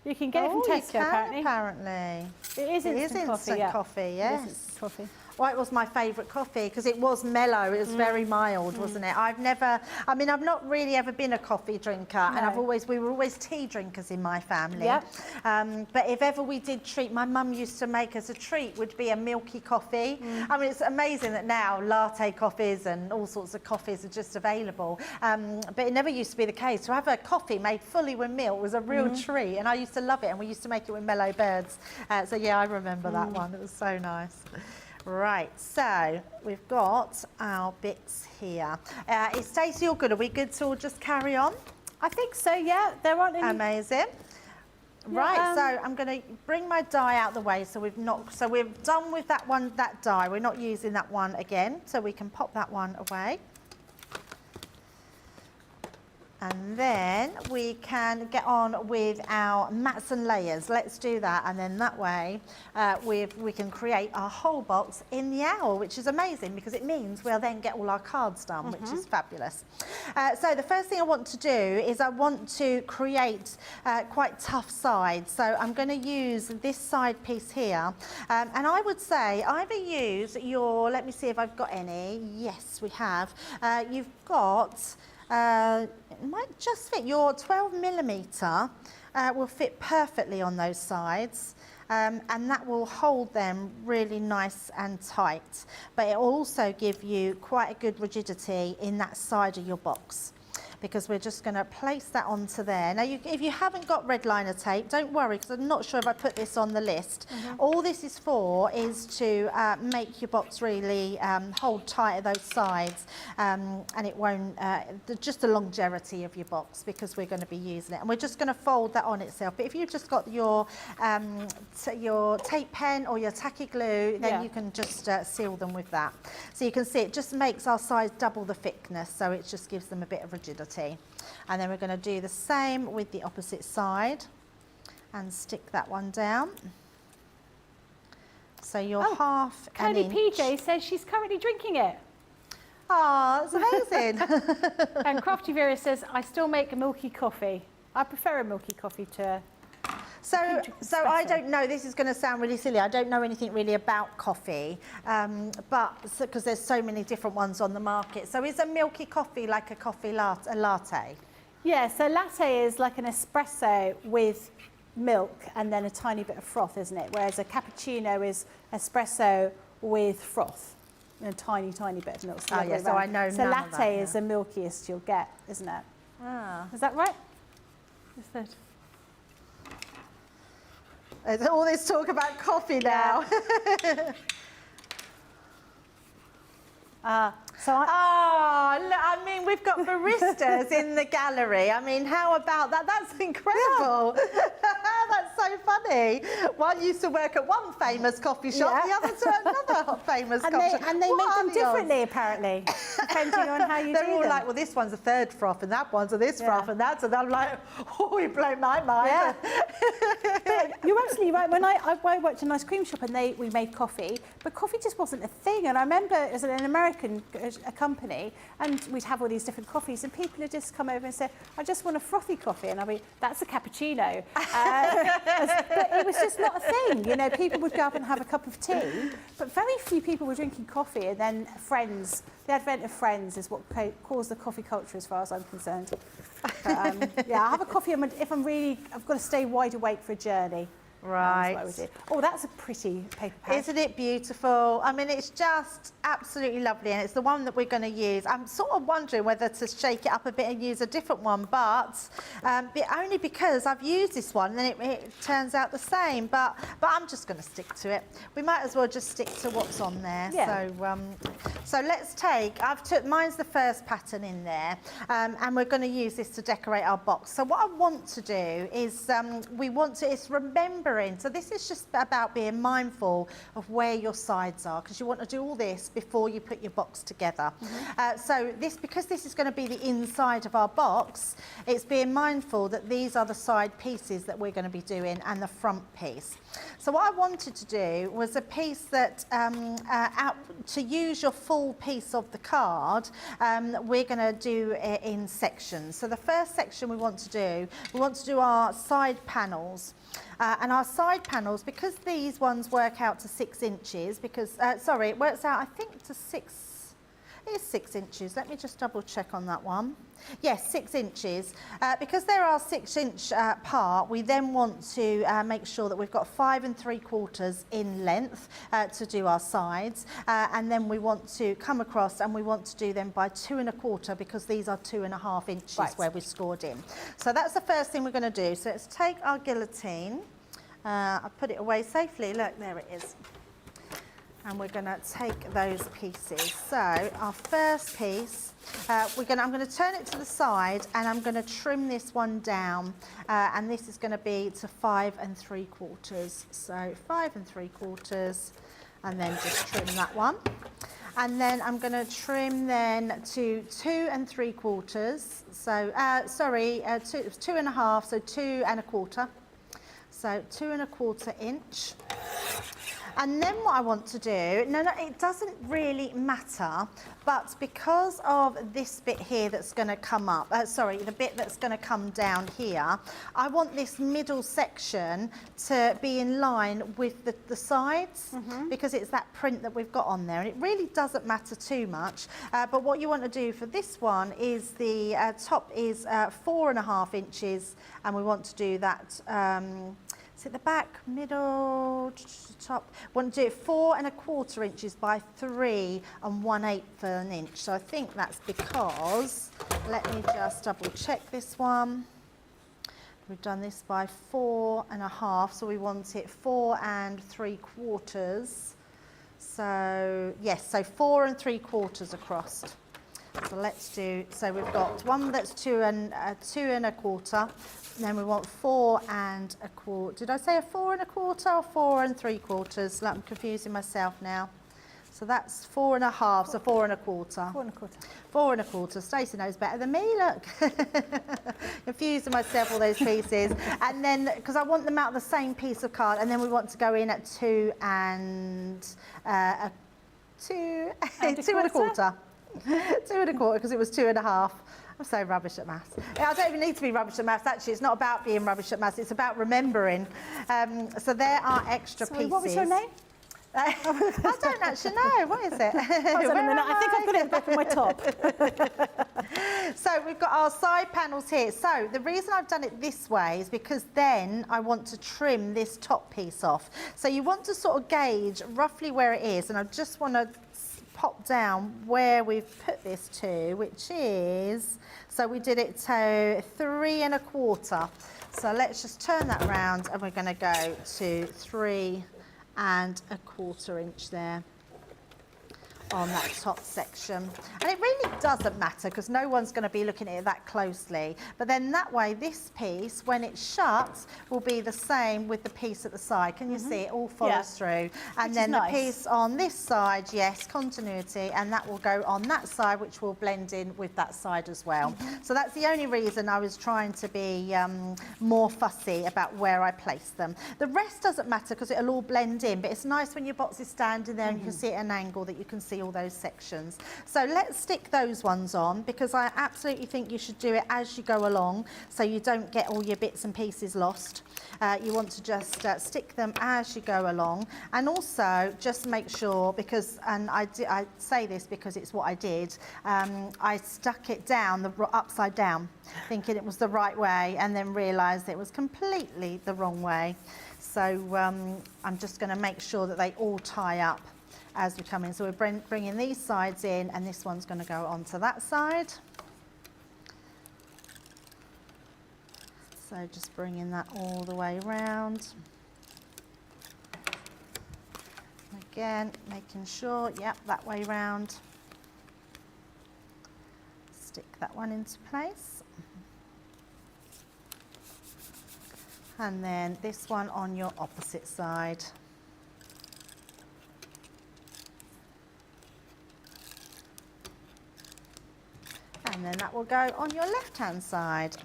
You can get it from Tesco, apparently. It is instant coffee, yeah. Coffee, It yes. is instant coffee. Well, it was my favourite coffee because it was mellow. It was very mild, wasn't it? I've not really ever been a coffee drinker, and we were always tea drinkers in my family. Yep. But if ever we did treat, my mum used to make us a treat would be a milky coffee. I mean, it's amazing that now latte coffees and all sorts of coffees are just available. But it never used to be the case. To have a coffee made fully with milk was a real treat, and I used to love it. And we used to make it with mellow birds. So yeah, I remember that one. It was so nice. Right, so we've got our bits here. Is Stacey all good? Are we good to all just carry on? I think so, yeah. There aren't any... Amazing. Right, so I'm going to bring my die out the way so we're done with that die. We're not using that one again, so we can pop that one away. And then we can get on with our mats and layers. Let's do that, and then that way we can create our whole box in the hour, which is amazing because it means we'll then get all our cards done, which is fabulous. So the first thing I want to do is I want to create quite tough sides. So I'm going to use this side piece here, and I would say either use your, let me see if I've got any. Yes, we have. You've got... it might just fit. Your 12mm will fit perfectly on those sides, and that will hold them really nice and tight, but it will also give you quite a good rigidity in that side of your box, because we're just going to place that onto there. Now, if you haven't got red liner tape, don't worry, because I'm not sure if I put this on the list. All this is for is to make your box really hold tight at those sides, and it won't, just the longevity of your box, because we're going to be using it. And we're just going to fold that on itself. But if you've just got your tape pen or your tacky glue, then you can just seal them with that. So you can see it just makes our sides double the thickness, so it just gives them a bit of rigidity. And then we're going to do the same with the opposite side and stick that one down. So you're half an inch. PJ says she's currently drinking it. Oh, that's amazing. And Crafty Vera says, I still make a milky coffee. I prefer a milky coffee to... So I don't know, this is going to sound really silly, I don't know anything really about coffee, but because there's so many different ones on the market. So is a milky coffee like a coffee latte, a latte? Yeah, so latte is like an espresso with milk and then a tiny bit of froth, isn't it? Whereas a cappuccino is espresso with froth and a tiny, tiny bit of milk. So I know so none latte of that, is the milkiest you'll get, isn't it? Ah. Is that right? Is that... There's all this talk about coffee now. I mean, we've got baristas in the gallery. I mean, how about that? That's incredible. That's so funny. One used to work at one famous coffee shop, the other to another famous coffee shop. And they make them differently, apparently, depending on how you do them. They're all like, well, this one's a third froth, and that one's a this froth, and that's, and I'm like, oh, you blow my mind. Yeah. But you're absolutely right. When I worked in an ice cream shop and we made coffee, but coffee just wasn't a thing. And I remember as an American company, and we'd have all these different coffees, and people would just come over and say, I just want a frothy coffee. And I'd be, that's a cappuccino. But it was just not a thing. You know, people would go up and have a cup of tea, but very few people were drinking coffee. And then friends, the advent of friends is what caused the coffee culture as far as I'm concerned. But, yeah, I have a coffee if I've got to stay wide awake for a journey. Right. That's what I would do. Oh, that's a pretty paper pad. Isn't it beautiful? I mean, it's just absolutely lovely, and it's the one that we're going to use. I'm sort of wondering whether to shake it up a bit and use a different one, but only because I've used this one and it turns out the same. But I'm just going to stick to it. We might as well just stick to what's on there. Yeah. So let's take. Mine's the first pattern in there, and we're going to use this to decorate our box. So what I want to do is it's remembering remembering. So this is just about being mindful of where your sides are, because you want to do all this before you put your box together. So because this is going to be the inside of our box, it's being mindful that these are the side pieces that we're going to be doing and the front piece. So what I wanted to do was a piece that, to use your full piece of the card, we're going to do it in sections. So the first section we want to do our side panels. And our side panels, because these ones work out to 6 inches, because, sorry, it works out, I think, to 6, it is 6 inches. Let me just double check on that one. Yes, 6 inches. Because there are 6 inch apart, we then want to make sure that we've got 5 3/4 in length to do our sides. And then we want to come across and we want to do them by 2 1/4, because these are 2 1/2 inches where we scored in. So that's the first thing we're going to do. So let's take our guillotine. I'll put it away safely. Look, there it is. And we're going to take those pieces. So our first piece, I'm going to turn it to the side and I'm going to trim this one down. And this is going to be to 5 3/4. So 5 3/4, and then just trim that one. And then I'm going to trim then to 2 3/4. So, 2 1/2, so 2 1/4. So 2 1/4 inch. And then what I want to do, it doesn't really matter, but because of this bit here that's going to come up, the bit that's going to come down here, I want this middle section to be in line with the sides, because it's that print that we've got on there, and it really doesn't matter too much. But what you want to do for this one is the top is 4 1/2 inches, and we want to do that. Is it the back, middle, top? Want to do it 4 1/4 inches by 3 1/8 inch. So I think that's because, let me just double check this one. We've done this by 4 1/2, so we want it 4 3/4. So yes, so 4 3/4 across. So let's do, so we've got one that's 2 1/4. Then we want 4 1/4. Did I say a 4 1/4 or 4 3/4? Like, I'm confusing myself now. So that's 4 1/2, so 4 1/4. 4 1/4. 4 1/4. Stacey knows better than me, look. Confusing myself, all those pieces. And then, because I want them out of the same piece of card, and then we want to go in at 2 1/4. 2 1/4, because it was 2 1/2. I'm so rubbish at maths. I don't even need to be rubbish at maths, actually. It's not about being rubbish at maths, it's about remembering. So there are extra pieces. What was your name? I don't actually know. What is it? Hold on a minute. I think I put it back on my top. So we've got our side panels here. So the reason I've done it this way is because then I want to trim this top piece off. So you want to sort of gauge roughly where it is, and I just want to pop down where we've put this to, which is, so we did it to 3 1/4. So let's just turn that around, and we're going to go to 3 1/4 inch there on that top section. And it really doesn't matter, because no one's going to be looking at it that closely. But then that way, this piece, when it's shut, will be the same with the piece at the side. Can you see it all follows through? And then the piece on this side, yes, continuity, and that will go on that side, which will blend in with that side as well. So that's the only reason I was trying to be more fussy about where I place them. The rest doesn't matter, because it'll all blend in, but it's nice when your box is standing there and you can see at an angle that you can see all those sections. So let's stick those ones on, because I absolutely think you should do it as you go along, so you don't get all your bits and pieces lost. You want to just stick them as you go along, and also just make sure, because, and I say this because it's what I did, I stuck it down upside down, thinking it was the right way, and then realised it was completely the wrong way. So I'm just going to make sure that they all tie up as we come in. So we're bringing these sides in, and this one's going to go onto that side. So just bringing that all the way round. Again, making sure, yep, that way round. Stick that one into place. And then this one on your opposite side. And then that will go on your left-hand side.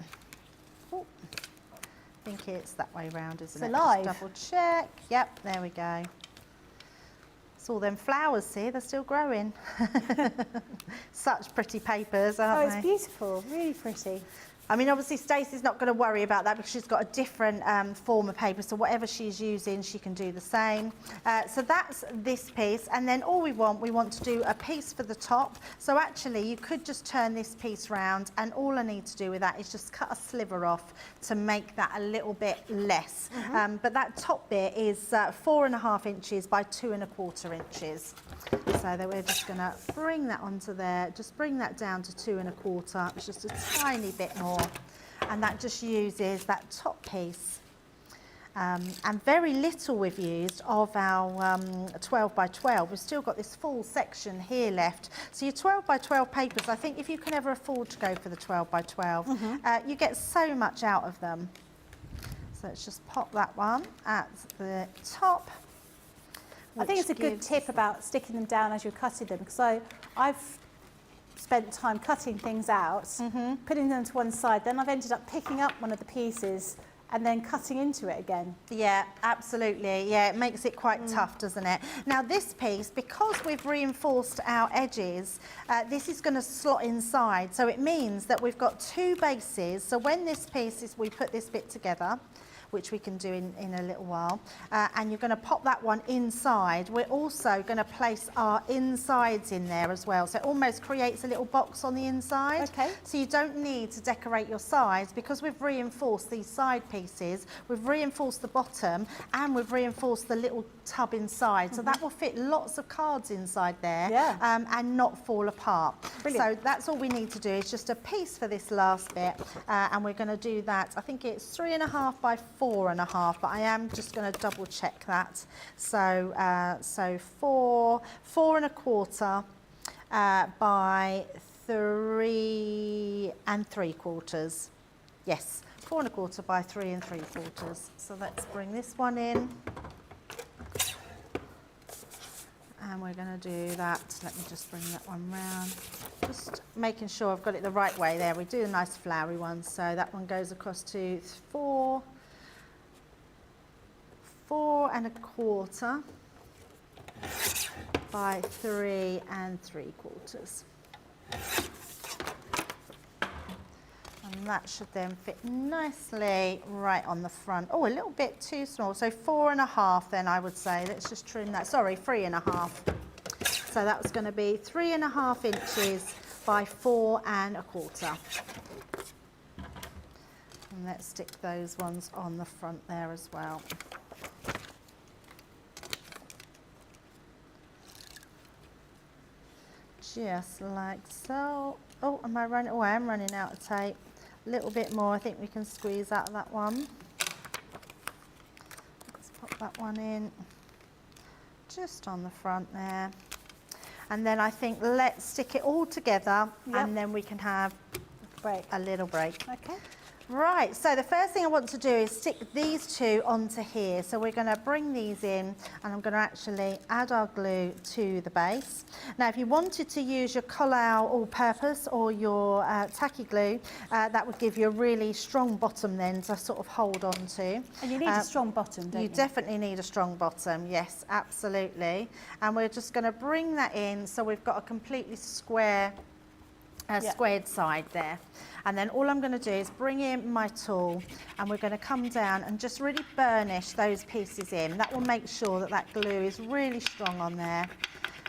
Oh, I think it's that way round, isn't it? alive. Just double check. Yep, there we go. It's all them flowers, see, they're still growing. Such pretty papers, aren't they? Oh, it's beautiful, really pretty. I mean, obviously Stacey's not going to worry about that because she's got a different form of paper, so whatever she's using, she can do the same. So that's this piece, and then all we want to do a piece for the top. So actually, you could just turn this piece round, and all I need to do with that is just cut a sliver off to make that a little bit less. But that top bit is 4.5 inches by 2.25 inches. So that we're just going to bring that onto there, just bring that down to 2.25. It's just a tiny bit more, and that just uses that top piece. And very little we've used of our 12 by 12. We've still got this full section here left. So your 12 by 12 papers, I think if you can ever afford to go for the 12 by 12, you get so much out of them. So let's just pop that one at the top. I think it's a good tip about sticking them down as you're cutting them, because I've spent time cutting things out, putting them to one side, then I've ended up picking up one of the pieces and then cutting into it again. Yeah, absolutely. Yeah, it makes it quite tough, doesn't it? Now this piece, because we've reinforced our edges, this is going to slot inside. So it means that we've got two bases. So when this piece is, we put this bit together, which we can do in a little while, and you're going to pop that one inside. We're also going to place our insides in there as well, so it almost creates a little box on the inside. Okay. So you don't need to decorate your sides, because we've reinforced these side pieces, we've reinforced the bottom, and we've reinforced the little tub inside, so that will fit lots of cards inside there, and not fall apart. Brilliant. So that's all we need to do, is just a piece for this last bit, and we're going to do that. I think it's 3.5 by 4.5, but I am just going to double check that. So so 4.25 by 3.75. Yes, 4.25 by 3.75. So let's bring this one in. And we're going to do that. Let me just bring that one round. Just making sure I've got it the right way there. We do a nice flowery one. So that one goes across to 4.25 by 3.75. And that should then fit nicely right on the front. Oh, a little bit too small. So 4.5 then, I would say. Let's just trim that. Sorry, 3.5. So that was going to be 3.5 inches by 4.25. And let's stick those ones on the front there as well. Just like so. Oh, am I running? Oh, I am running out of tape. A little bit more. I think we can squeeze out of that one. Let's pop that one in. Just on the front there. And then I think let's stick it all together, and then we can have a little break. Okay. Right, so the first thing I want to do is stick these two onto here. So we're going to bring these in, and I'm going to actually add our glue to the base. Now, if you wanted to use your Collall all-purpose or your tacky glue, that would give you a really strong bottom then to sort of hold on to. And you need a strong bottom, don't you? You definitely need a strong bottom, yes, absolutely. And we're just going to bring that in so we've got a completely square, squared side there. And then all I'm going to do is bring in my tool, and we're going to come down and just really burnish those pieces in. That will make sure that that glue is really strong on there,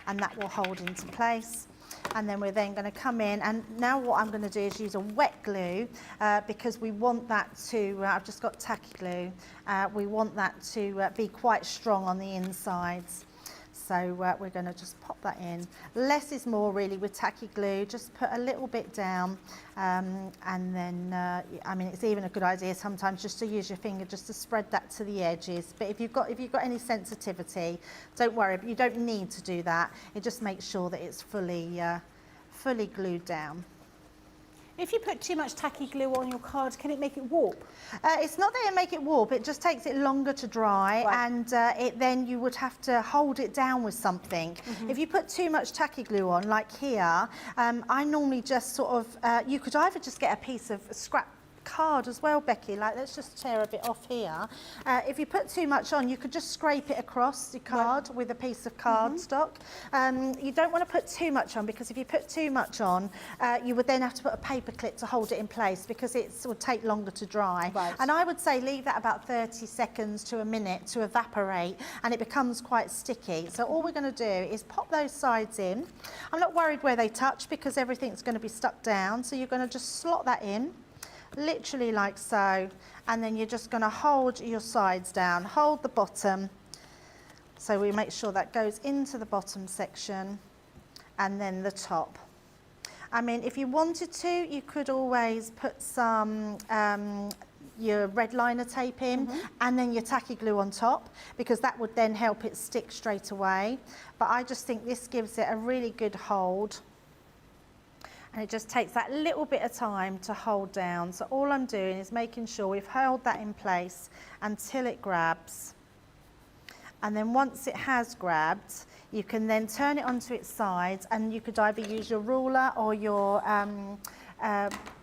and that will hold into place. And then we're then going to come in, and now what I'm going to do is use a wet glue, because we want that to, I've just got tacky glue, we want that to be quite strong on the insides. So we're going to just pop that in. Less is more really with tacky glue. Just put a little bit down, and then, I mean, it's even a good idea sometimes just to use your finger just to spread that to the edges. But if you've got any sensitivity, don't worry. You don't need to do that. It just makes sure that it's fully glued down. If you put too much tacky glue on your card, can it make it warp? It's not that it make it warp, it just takes it longer to dry, Right. and then you would have to hold it down with something. If you put too much tacky glue on, like here, I normally just sort of, you could either just get a piece of scrap card as well, Becky, like let's just tear a bit off here. If you put too much on, you could just scrape it across your card with a piece of cardstock. You don't want to put too much on, because if you put too much on, you would then have to put a paper clip to hold it in place, because it would take longer to dry. Right. And I would say leave that about 30 seconds to a minute to evaporate, and it becomes quite sticky. So all we're going to do is pop those sides in. I'm not worried where they touch, because everything's going to be stuck down, so you're going to just slot that in, literally like so, and then you're just going to hold your sides down, hold the bottom, so we make sure that goes into the bottom section, and then the top. I mean, if you wanted to, you could always put some your red liner tape in and then your tacky glue on top, because that would then help it stick straight away. But I just think this gives it a really good hold. And it just takes that little bit of time to hold down. So all I'm doing is making sure we've held that in place until it grabs. And then once it has grabbed, you can then turn it onto its sides, and you could either use your ruler or your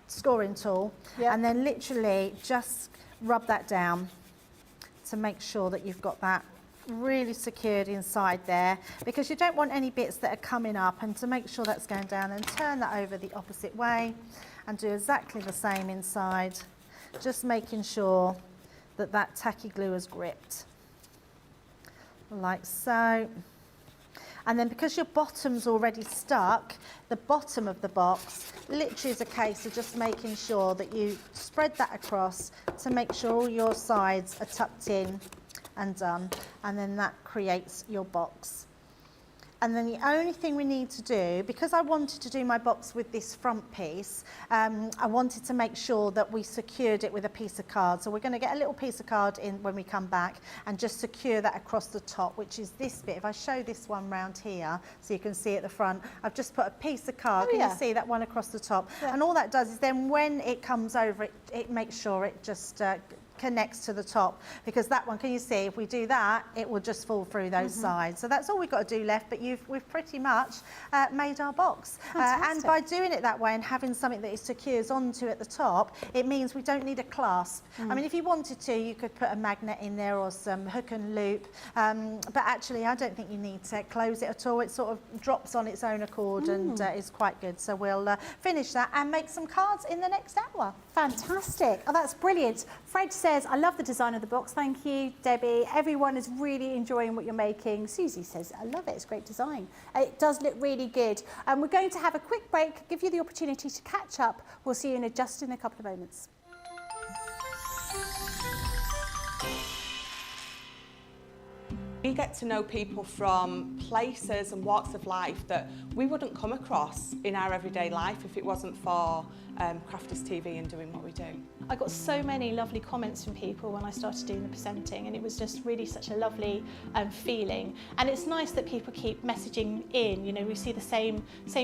scoring tool, and then literally just rub that down to make sure that you've got that really secured inside there, because you don't want any bits that are coming up, and to make sure that's going down, and turn that over the opposite way and do exactly the same inside, just making sure that that tacky glue is gripped like so. And then because your bottom's already stuck, the bottom of the box literally is a case of just making sure that you spread that across to make sure all your sides are tucked in and done, and then that creates your box. And then the only thing we need to do, because I wanted to do my box with this front piece, I wanted to make sure that we secured it with a piece of card. So we're going to get a little piece of card in when we come back and just secure that across the top, which is this bit. If I show this one round here, so you can see at the front, I've just put a piece of card. Can you see that one across the top? And all that does is then when it comes over, it makes sure it just connects to the top, because that one, can you see, if we do that, it will just fall through those sides. So that's all we've got to do left, but we've pretty much made our box. And by doing it that way and having something that it secures onto at the top, it means we don't need a clasp. I mean, if you wanted to, you could put a magnet in there or some hook and loop, but actually I don't think you need to close it at all. It sort of drops on its own accord and is quite good. So we'll finish that and make some cards in the next hour. Fantastic. Oh, that's brilliant. Fred says, I love the design of the box. Thank you, Debbie. Everyone is really enjoying what you're making. Susie says, I love it. It's great design. It does look really good. We're going to have a quick break, give you the opportunity to catch up. We'll see you just in a couple of moments. We get to know people from places and walks of life that we wouldn't come across in our everyday life if it wasn't for Crafty's TV and doing what we do. I got so many lovely comments from people when I started doing the presenting, and it was just really such a lovely feeling. And it's nice that people keep messaging in. You know, we see the same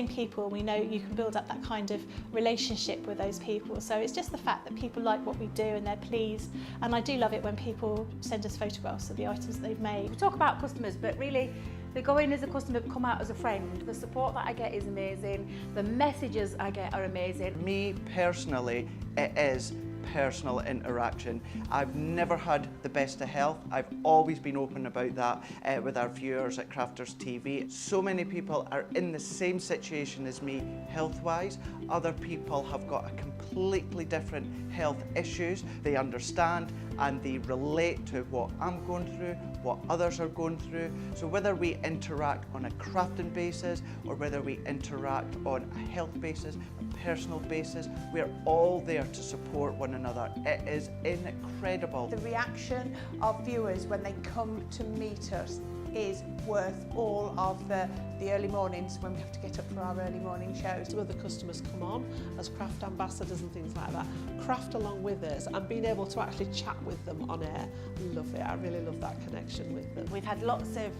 people, and we know you can build up that kind of relationship with those people. So it's just the fact that people like what we do and they're pleased. And I do love it when people send us photographs of the items that they've made. We talk about customers, but really they go in as a customer, come out as a friend. The support that I get is amazing. The messages I get are amazing. Me personally, it is personal interaction. I've never had the best of health. I've always been open about that with our viewers at Crafters TV. So many people are in the same situation as me health-wise. Other people have got a completely different health issues. They understand and they relate to what I'm going through, what others are going through. So whether we interact on a crafting basis or whether we interact on a health basis, a personal basis, we're all there to support one another. It is incredible. The reaction of viewers when they come to meet us is worth all of the early mornings when we have to get up for our early morning shows. Some of the customers come on as craft ambassadors and things like that, craft along with us, and being able to actually chat with them on air. I love it. I really love that connection with them. We've had lots of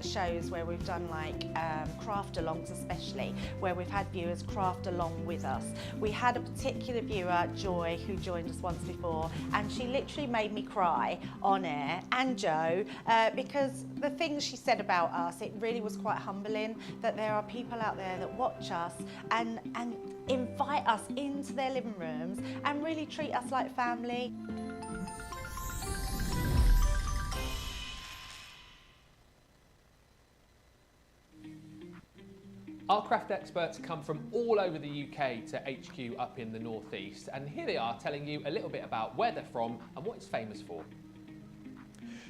shows where we've done like craft alongs, especially where we've had viewers craft along with us. We had a particular viewer, Joy, who joined us once before, and she literally made me cry on air, and Joe, because the things she said about us, it really was quite humbling that there are people out there that watch us and invite us into their living rooms and really treat us like family. Our craft experts come from all over the UK to HQ up in the northeast, and here they are telling you a little bit about where they're from and what it's famous for.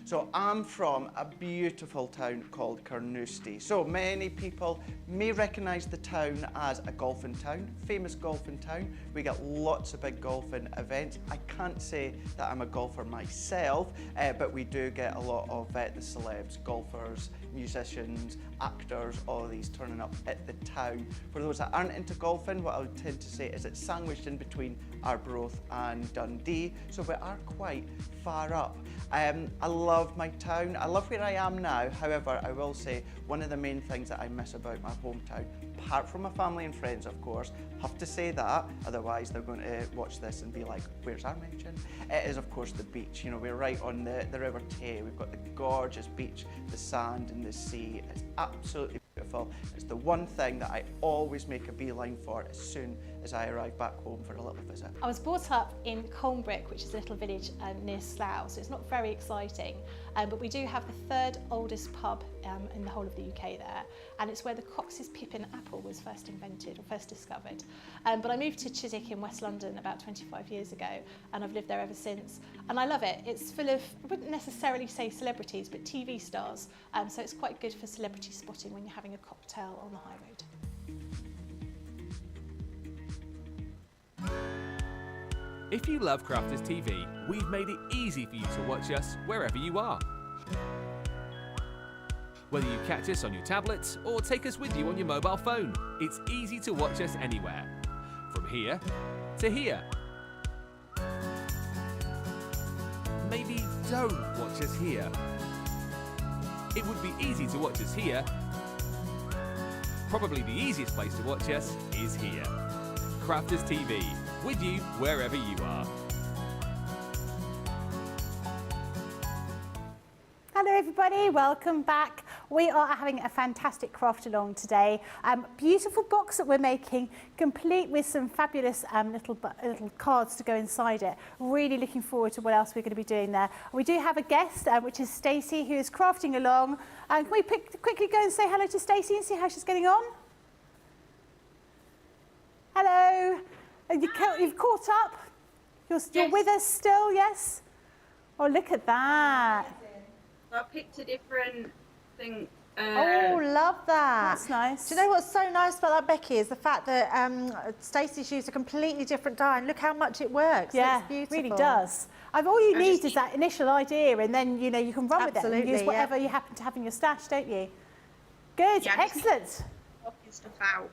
So I'm from a beautiful town called Carnoustie. So many people may recognise the town as a golfing town, famous golfing town. We get lots of big golfing events. I can't say that I'm a golfer myself, but we do get a lot of the celebs, golfers, musicians, actors, all of these turning up at the town. For those that aren't into golfing, what I would tend to say is it's sandwiched in between Arbroath and Dundee, so we are quite far up. I love my town. I love where I am now. However, I will say one of the main things that I miss about my hometown, apart from my family and friends, of course, have to say that, otherwise they're going to watch this and be like, where's our mention? It is, of course, the beach. You know, we're right on the River Tay. We've got the gorgeous beach, the sand and the sea. It's absolutely beautiful. It's the one thing that I always make a beeline for as soon as I arrive back home for a little visit. I was brought up in Colnbrick, which is a little village near Slough, so it's not very exciting, but we do have the third oldest pub in the whole of the UK there, and it's where the Cox's Pippin apple was first invented or first discovered. But I moved to Chiswick in West London about 25 years ago, and I've lived there ever since, and I love it. It's full of, I wouldn't necessarily say celebrities, but TV stars, so it's quite good for celebrity spotting when you're having a cocktail on the high road. If you love Crafters TV, we've made it easy for you to watch us wherever you are. Whether you catch us on your tablets or take us with you on your mobile phone, it's easy to watch us anywhere. From here to here. Maybe don't watch us here. It would be easy to watch us here. Probably the easiest place to watch us is here. Crafters TV, with you wherever you are. Hello everybody, welcome back. We are having a fantastic craft along today. Beautiful box that we're making, complete with some fabulous little cards to go inside it. Really looking forward to what else we're going to be doing there. We do have a guest, which is Stacey, who is crafting along. Can we quickly go and say hello to Stacey and see how she's getting on? Hello. You've caught up? You're with us still, yes? Oh, look at that. I picked a different thing. Oh, love that. That's nice. Do you know what's so nice about that, Becky, is the fact that Stacey's used a completely different dye, and look how much it works. Yeah, it's beautiful. really does. All you need is that initial idea, and then you know you can run with it and use whatever you happen to have in your stash, don't you? Good, Yeah, excellent. Poking stuff out.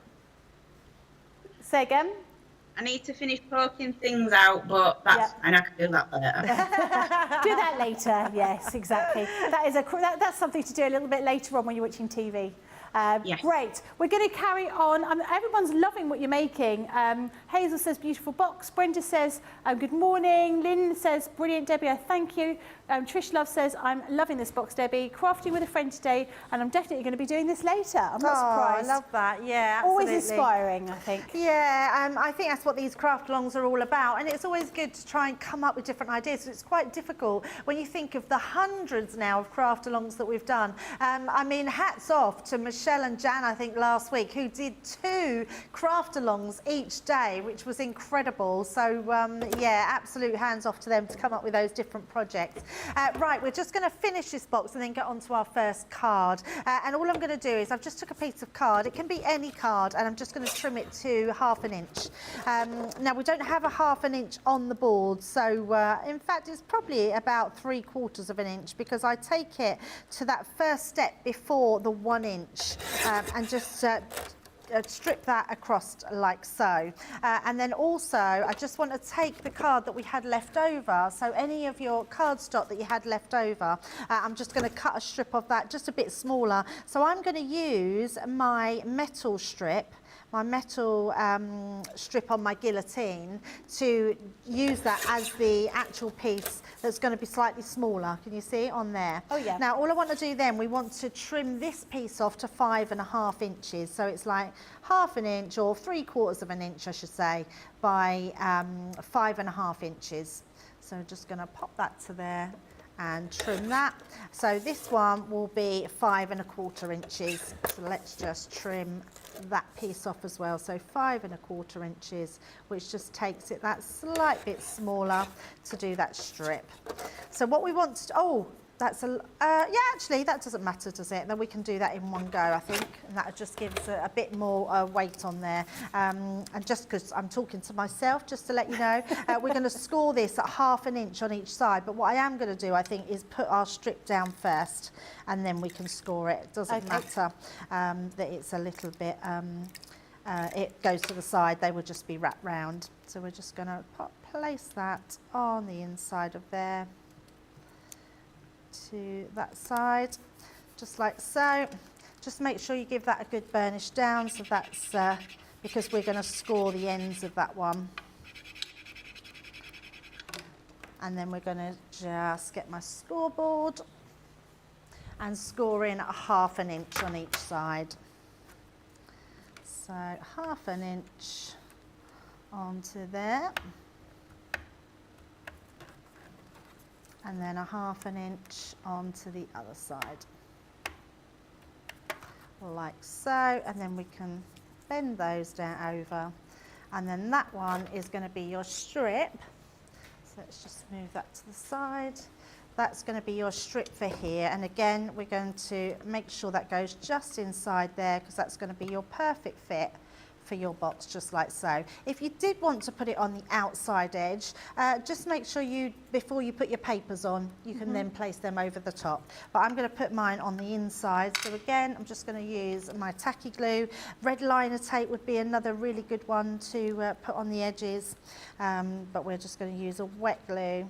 Say again. I need to finish poking things out, but that's and I can do that later. Do that later. Yes, exactly. That's something to do a little bit later on when you're watching TV. Yes. Great. We're going to carry on. Everyone's loving what you're making. Hazel says beautiful box. Brenda says good morning. Lynn says brilliant, Debbie. I thank you. Trish Love says I'm loving this box, Debbie. Crafting with a friend today, and I'm definitely going to be doing this later. I'm not surprised. I love that. Yeah, absolutely. Always inspiring, I think. Yeah, I think that's what these craft alongs are all about, and it's always good to try and come up with different ideas. So it's quite difficult when you think of the hundreds now of craft alongs that we've done. I mean, hats off to Michelle Michelle and Jan, I think, last week, who did 2 craft-alongs each day, which was incredible. So, yeah, absolute hands off to them to come up with those different projects. Right, we're just going to finish this box and then get on to our first card. And all I'm going to do is I've just took a piece of card. It can be any card, and I'm just going to trim it to 1/2 inch. Now, we don't have a 1/2 inch on the board, so in fact, it's probably about 3/4 inch, because I take it to that first step before the 1 inch and just strip that across like so. And then also, I just want to take the card that we had left over, so any of your cardstock that you had left over, I'm just going to cut a strip of that, just a bit smaller. So I'm going to use my metal strip, strip on my guillotine, to use that as the actual piece that's going to be slightly smaller. Can you see on there? Oh yeah. Now all I want to do then, we want to trim this piece off to 5.5 inches. So it's like 1/2 inch, or 3/4 inch I should say, by 5.5 inches. So I'm just going to pop that to there and trim that. So this one will be 5.25 inches. So let's just trim that piece off as well. So 5.25 inches, which just takes it that slight bit smaller to do that strip. So what we want to, oh, that's a, yeah, actually that doesn't matter, does it? Then we can do that in one go, I think, and that just gives a bit more weight on there. And just because I'm talking to myself, just to let you know, we're going to score this at 1/2 inch on each side. But what I am going to do, I think, is put our strip down first, and then we can score it. It doesn't matter that it's a little bit, it goes to the side, they will just be wrapped round. So we're just going to place that on the inside of there, to that side, just like so. Just make sure you give that a good burnish down, so that's because we're going to score the ends of that one. And then we're going to just get my scoreboard and score in 1/2 inch on each side. So 1/2 inch onto there, and then 1/2 inch onto the other side, like so. And then we can bend those down over, and then that one is going to be your strip. So let's just move that to the side. That's going to be your strip for here, and again we're going to make sure that goes just inside there, because that's going to be your perfect fit for your box, just like so. If you did want to put it on the outside edge, just make sure you, before you put your papers on, you can then place them over the top. But I'm going to put mine on the inside. So again, I'm just going to use my tacky glue. Red liner tape would be another really good one to put on the edges, but we're just going to use a wet glue.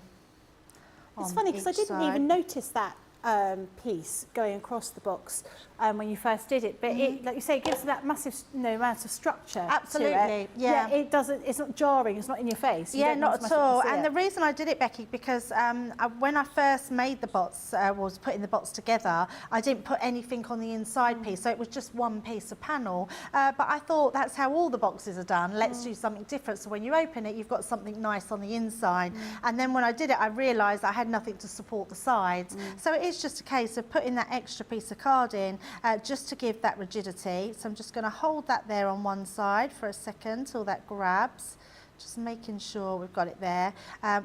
It's funny because I didn't even notice that piece going across the box when you first did it, but it, like you say, it gives that massive amount of structure. Absolutely, to it. yeah. It doesn't. It's not jarring. It's not in your face. You Yeah, don't not at automatically all. see And it. the reason I did it, Becky, because when I first made the box, was putting the box together, I didn't put anything on the inside piece, so it was just one piece of panel. But I thought that's how all the boxes are done. Let's do something different. So when you open it, you've got something nice on the inside. And then when I did it, I realised I had nothing to support the sides. So it is just a case of putting that extra piece of card in just to give that rigidity. So I'm just going to hold that there on one side for a second till that grabs. Just making sure we've got it there.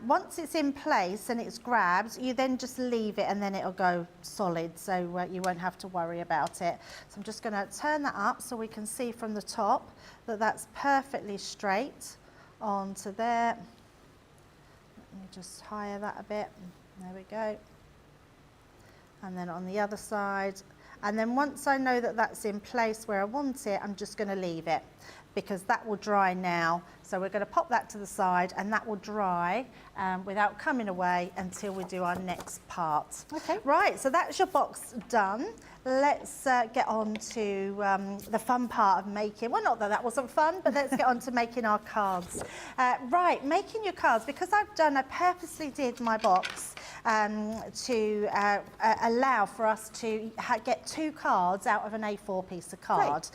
Once it's in place and it's grabbed, you then just leave it and then it'll go solid, so you won't have to worry about it. So I'm just going to turn that up so we can see from the top that that's perfectly straight onto there. Let me just higher that a bit. There we go. And then on the other side. And then once I know that that's in place where I want it, I'm just going to leave it, because that will dry now. So we're going to pop that to the side, and that will dry without coming away until we do our next part. Okay. Right, so that's your box done. Let's get on to the fun part of making, well, not that that wasn't fun, but let's get on to making our cards. Right, making your cards, because I purposely did my box to allow for us to get 2 cards out of an A4 piece of card.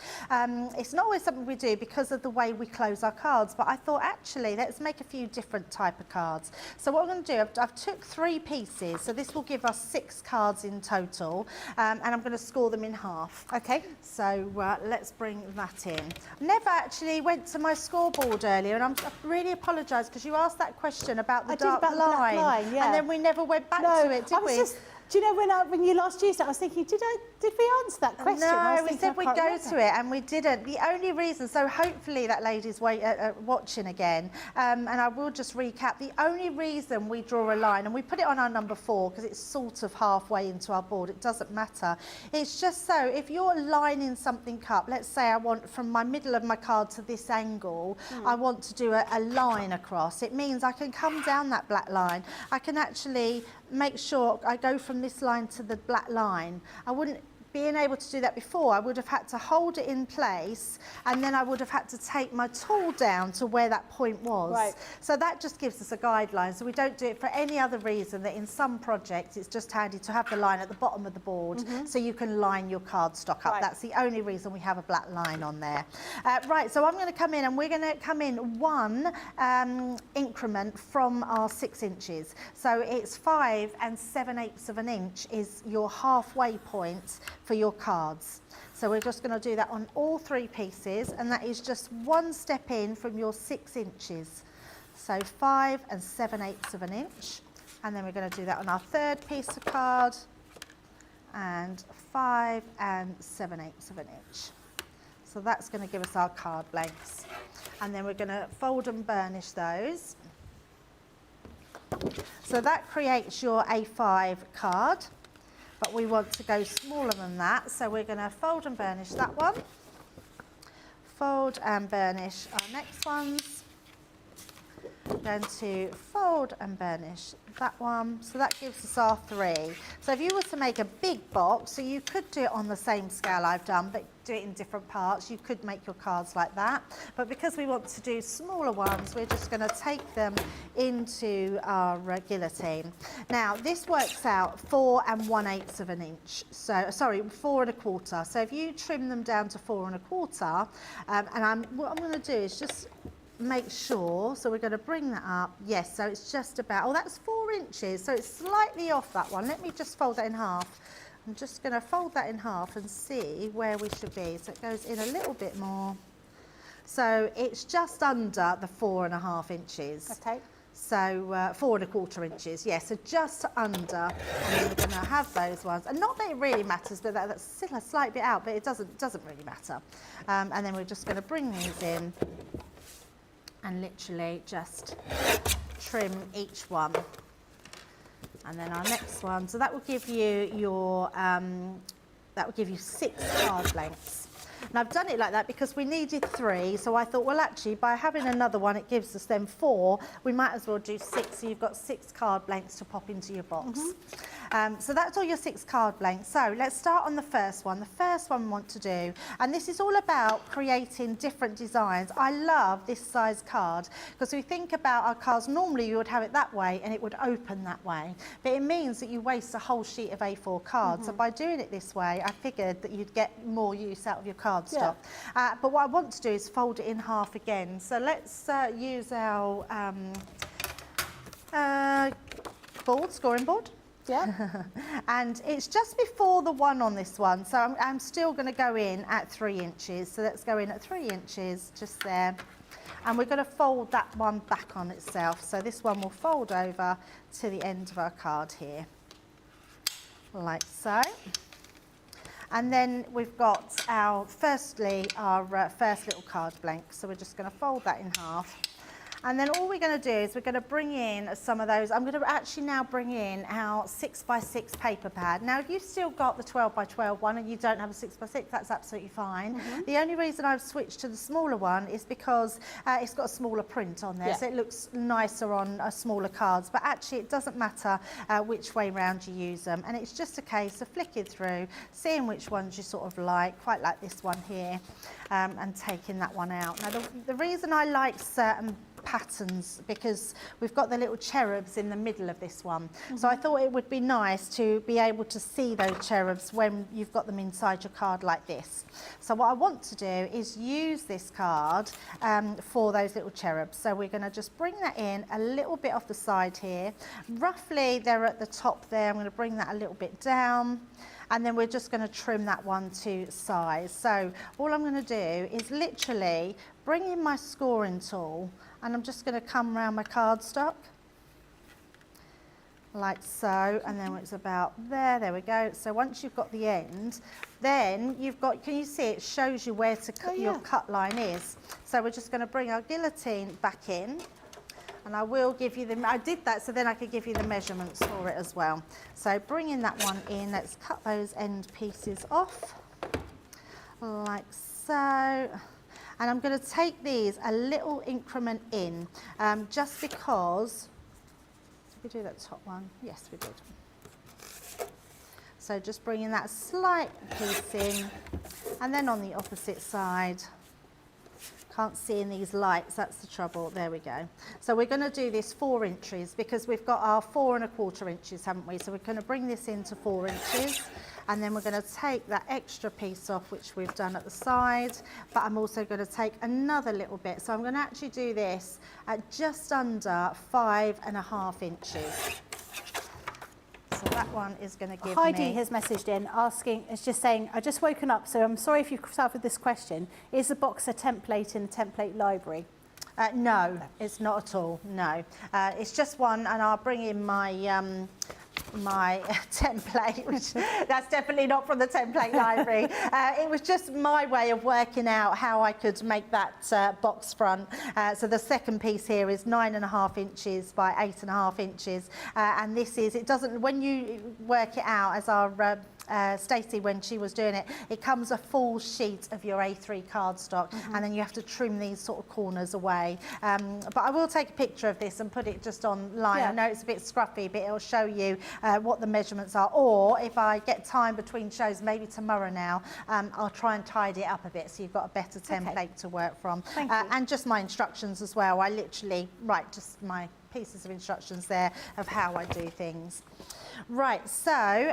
It's not always something we do because of the way we close our cards, but I thought actually let's make a few different type of cards. So what I'm going to do, I've took 3 pieces, so this will give us 6 cards in total, and I'm going to score them in half. Okay. So let's bring that in. Never actually went to my scoreboard earlier, and I really apologise because you asked that question about the dark about the black line, yeah. and then we never went back to it, did we? Do you know when you last used it, I was thinking, did we answer that question? No, we said we'd go to it and we didn't. The only reason, so hopefully that lady's watching again, and I will just recap. The only reason we draw a line, and we put it on our number 4 because it's sort of halfway into our board, it doesn't matter. It's just so if you're lining something up, let's say I want from my middle of my card to this angle, I want to do a line across. It means I can come down that black line. I can actually make sure I go from this line to the black line. I wouldn't being able to do that before, I would have had to hold it in place, and then I would have had to take my tool down to where that point was. Right. So that just gives us a guideline. So we don't do it for any other reason that in some projects it's just handy to have the line at the bottom of the board so you can line your card stock up. Right. That's the only reason we have a black line on there. Right, so I'm going to come in and we're going to come in 1 increment from our 6 inches. So it's 5 7/8 of an inch is your halfway point for your cards. So we're just going to do that on all 3 pieces, and that is just 1 step in from your 6 inches. So 5 7/8 of an inch, and then we're going to do that on our 3rd piece of card, and 5 7/8 of an inch. So that's going to give us our card blanks, and then we're going to fold and burnish those. So that creates your A5 card. But we want to go smaller than that, so we're going to fold and burnish that one, fold and burnish our next ones, going to fold and burnish that one, so that gives us our 3. So if you were to make a big box, so you could do it on the same scale I've done, but do it in different parts, you could make your cards like that, but because we want to do smaller ones, we're just going to take them into our guillotine. Now this works out 4 1/8 of an inch, so sorry, 4 1/4. So if you trim them down to 4 1/4, and what I'm going to do is just make sure, so we're going to bring that up, yes, so it's just about, oh that's 4 inches, so it's slightly off that one. Let me just fold that in half. I'm just going to fold that in half and see where we should be. So it goes in a little bit more. So it's just under the 4 1/2 inches. Okay. So 4 1/4 inches, yes, so just under. And then we're going to have those ones. And not that it really matters, but that's still a slight bit out, but it doesn't really matter. And then we're just going to bring these in and literally just trim each one. And then our next one, so that will give you your, 6 card blanks. And I've done it like that because we needed 3, so I thought, well actually by having another one it gives us then 4, we might as well do 6, so you've got 6 card blanks to pop into your box. So that's all your 6 card blanks. So let's start on the first one. The first one we want to do, and this is all about creating different designs. I love this size card because we think about our cards, normally you would have it that way and it would open that way, but it means that you waste a whole sheet of A4 cards. So by doing it this way, I figured that you'd get more use out of your card stock. But what I want to do is fold it in half again. So let's use our scoring board. Yeah. And it's just before the 1 on this one, so I'm still going to go in at 3 inches. So let's go in at 3 inches, just there. And we're going to fold that one back on itself. So this one will fold over to the end of our card here, like so. And then we've got our first little card blank. So we're just going to fold that in half. And then all we're going to do is we're going to bring in some of those. I'm going to actually now bring in our 6x6 paper pad. Now, if you've still got the 12x12 one and you don't have a 6x6, that's absolutely fine. The only reason I've switched to the smaller one is because it's got a smaller print on there, so it looks nicer on smaller cards. But actually, it doesn't matter which way round you use them. And it's just a case of flicking through, seeing which ones you sort of like, quite like this one here, and taking that one out. Now, the reason I like certain patterns because we've got the little cherubs in the middle of this one. So I thought it would be nice to be able to see those cherubs when you've got them inside your card like this. So what I want to do is use this card for those little cherubs. So we're going to just bring that in a little bit off the side here. Roughly they're at the top there. I'm going to bring that a little bit down. And then we're just going to trim that one to size. So all I'm going to do is literally bring in my scoring tool and I'm just going to come around my cardstock like so, and then it's about there we go. So once you've got the end, then you've got, can you see it shows you where to cut your cut line is. So we're just going to bring our guillotine back in. And I will give you the, I did that so then I could give you the measurements for it as well. So bringing that one in, let's cut those end pieces off, like so. And I'm going to take these a little increment in, just because, did we do that top one? Yes, we did. So just bringing that slight piece in, and then on the opposite side. Can't see in these lights, that's the trouble. There we go. So we're going to do this 4 inches because we've got our 4 1/4 inches, haven't we? So we're going to bring this into 4 inches, and then we're going to take that extra piece off which we've done at the side, but I'm also going to take another little bit. So I'm going to actually do this at just under 5 1/2 inches. So that one is going to give Heidi me... has messaged in asking, it's just saying, I've just woken up, so I'm sorry if you start with this question. Is the box a template in the template library? No, it's not at all, no. It's just one, and I'll bring in my my template, which that's definitely not from the template library. It was just my way of working out how I could make that box front. So the second piece here is 9 1/2 inches by 8 1/2 inches, and this is, it doesn't, when you work it out, as our Stacey, when she was doing it, it comes a full sheet of your A3 cardstock, and then you have to trim these sort of corners away. But I will take a picture of this and put it just online. I know it's a bit scruffy, but it'll show you what the measurements are. Or if I get time between shows, maybe tomorrow now, I'll try and tidy it up a bit so you've got a better template to work from. Thank you. And just my instructions as well. I literally write just my pieces of instructions there of how I do things. Right, so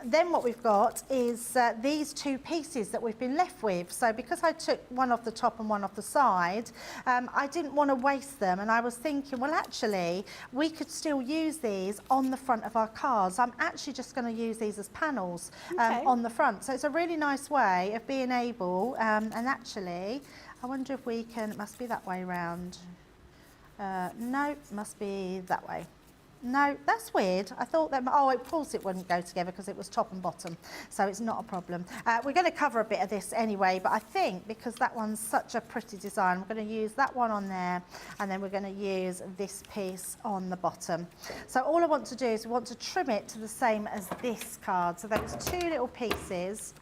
then what we've got is these 2 pieces that we've been left with. So because I took one off the top and one off the side, I didn't want to waste them, and I was thinking, well, actually we could still use these on the front of our cards. I'm actually just going to use these as panels on the front. So it's a really nice way of being able, and actually I wonder if we can, it must be that way round. No, must be that way. No, that's weird. I thought that, oh, of course it wouldn't go together because it was top and bottom, so it's not a problem. We're going to cover a bit of this anyway, but I think because that one's such a pretty design, I'm going to use that one on there, and then we're going to use this piece on the bottom. So all I want to do is we want to trim it to the same as this card, so those 2 little pieces.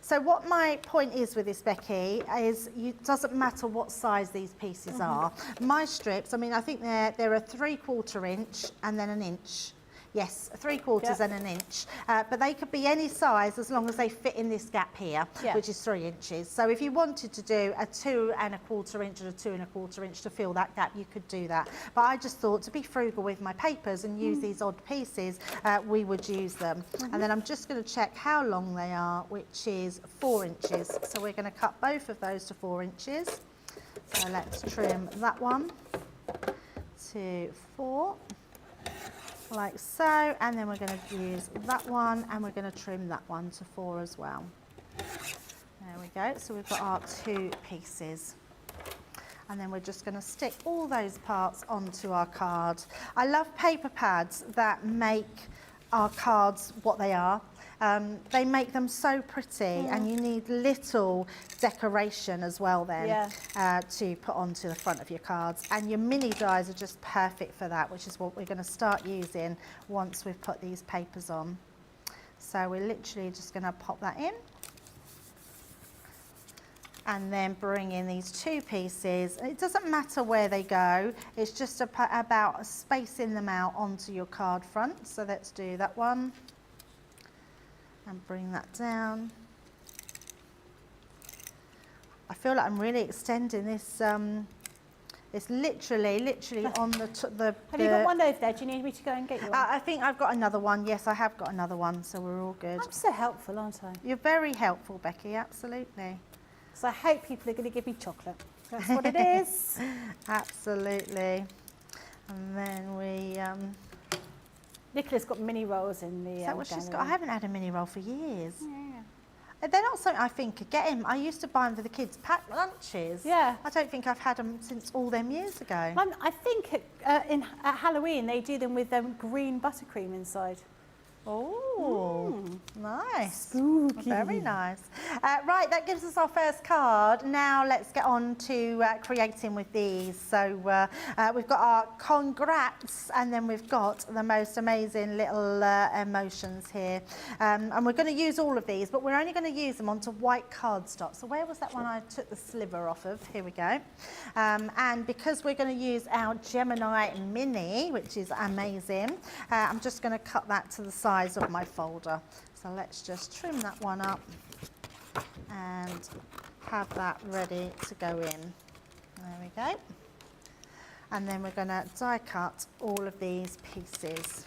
So what my point is with this, Becky, is it doesn't matter what size these pieces are. My strips, I mean, I think they're a 3/4 inch and then an inch. Yes, 3/4 and an inch. But they could be any size as long as they fit in this gap here, which is 3 inches. So if you wanted to do a 2 1/4 inch and a 2 1/4 inch to fill that gap, you could do that. But I just thought to be frugal with my papers and use these odd pieces, we would use them. And then I'm just going to check how long they are, which is 4 inches. So we're going to cut both of those to 4 inches. So let's trim that one to 4. Like so, and then we're going to use that one, and we're going to trim that one to 4 as well. There we go. So we've got our 2 pieces. And then we're just going to stick all those parts onto our card. I love paper pads that make our cards what they are. They make them so pretty, and you need little decoration as well then to put onto the front of your cards. And your mini dies are just perfect for that, which is what we're going to start using once we've put these papers on. So we're literally just going to pop that in. And then bring in these 2 pieces. It doesn't matter where they go, it's just about spacing them out onto your card front. So let's do that one. And bring that down. I feel like I'm really extending this It's literally on the... Have you got one over there? Do you need me to go and get you one? I think I've got another one. Yes, I have got another one, so we're all good. I'm so helpful, aren't I? You're very helpful, Becky, absolutely. So I hope people are going to give me chocolate. That's what it is. Absolutely. And then we... Nicola's got mini rolls in the Is that what she's got? I gallery. haven't had a mini roll for years. Yeah. They're not something I think could get him. I used to buy them for the kids' packed lunches. Yeah. I don't think I've had them since all them years ago. I think at Halloween they do them with green buttercream inside. Oh, nice. Spooky. Very nice. Right, that gives us our first card. Now let's get on to creating with these. So we've got our congrats, and then we've got the most amazing little emotions here. And we're going to use all of these, but we're only going to use them onto white cardstock. So where was that one I took the sliver off of? Here we go. And because we're going to use our Gemini Mini, which is amazing, I'm just going to cut that to the size of my folder. So let's just trim that one up and have that ready to go in. There we go. And then we're going to die cut all of these pieces.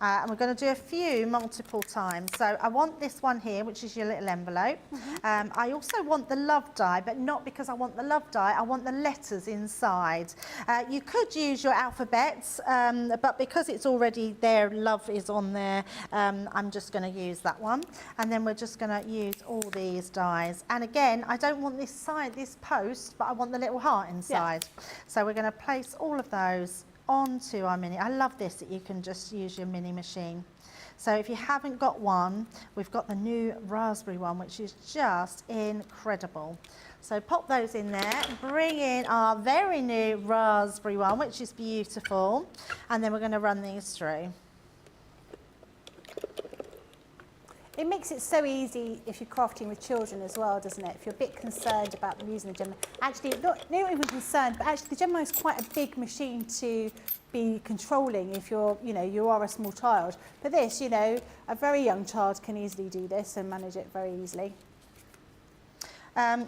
And we're going to do a few multiple times. So I want this one here, which is your little envelope. I also want the love die, but not because I want the love die, I want the letters inside. You could use your alphabets, but because it's already there, love is on there, I'm just going to use that one. And then we're just going to use all these dies. And again, I don't want this side, this post, but I want the little heart inside. Yeah. So we're going to place all of those onto our mini. I love this, that you can just use your mini machine. So if you haven't got one, we've got the new raspberry one, which is just incredible. So pop those in there, bring in our very new raspberry one, which is beautiful, and then we're going to run these through. It makes it so easy if you're crafting with children as well, doesn't it? If you're a bit concerned about them using the Gemini. Actually, not even concerned, but actually the Gemini is quite a big machine to be controlling if you're, you are a small child. But this, a very young child can easily do this and manage it very easily.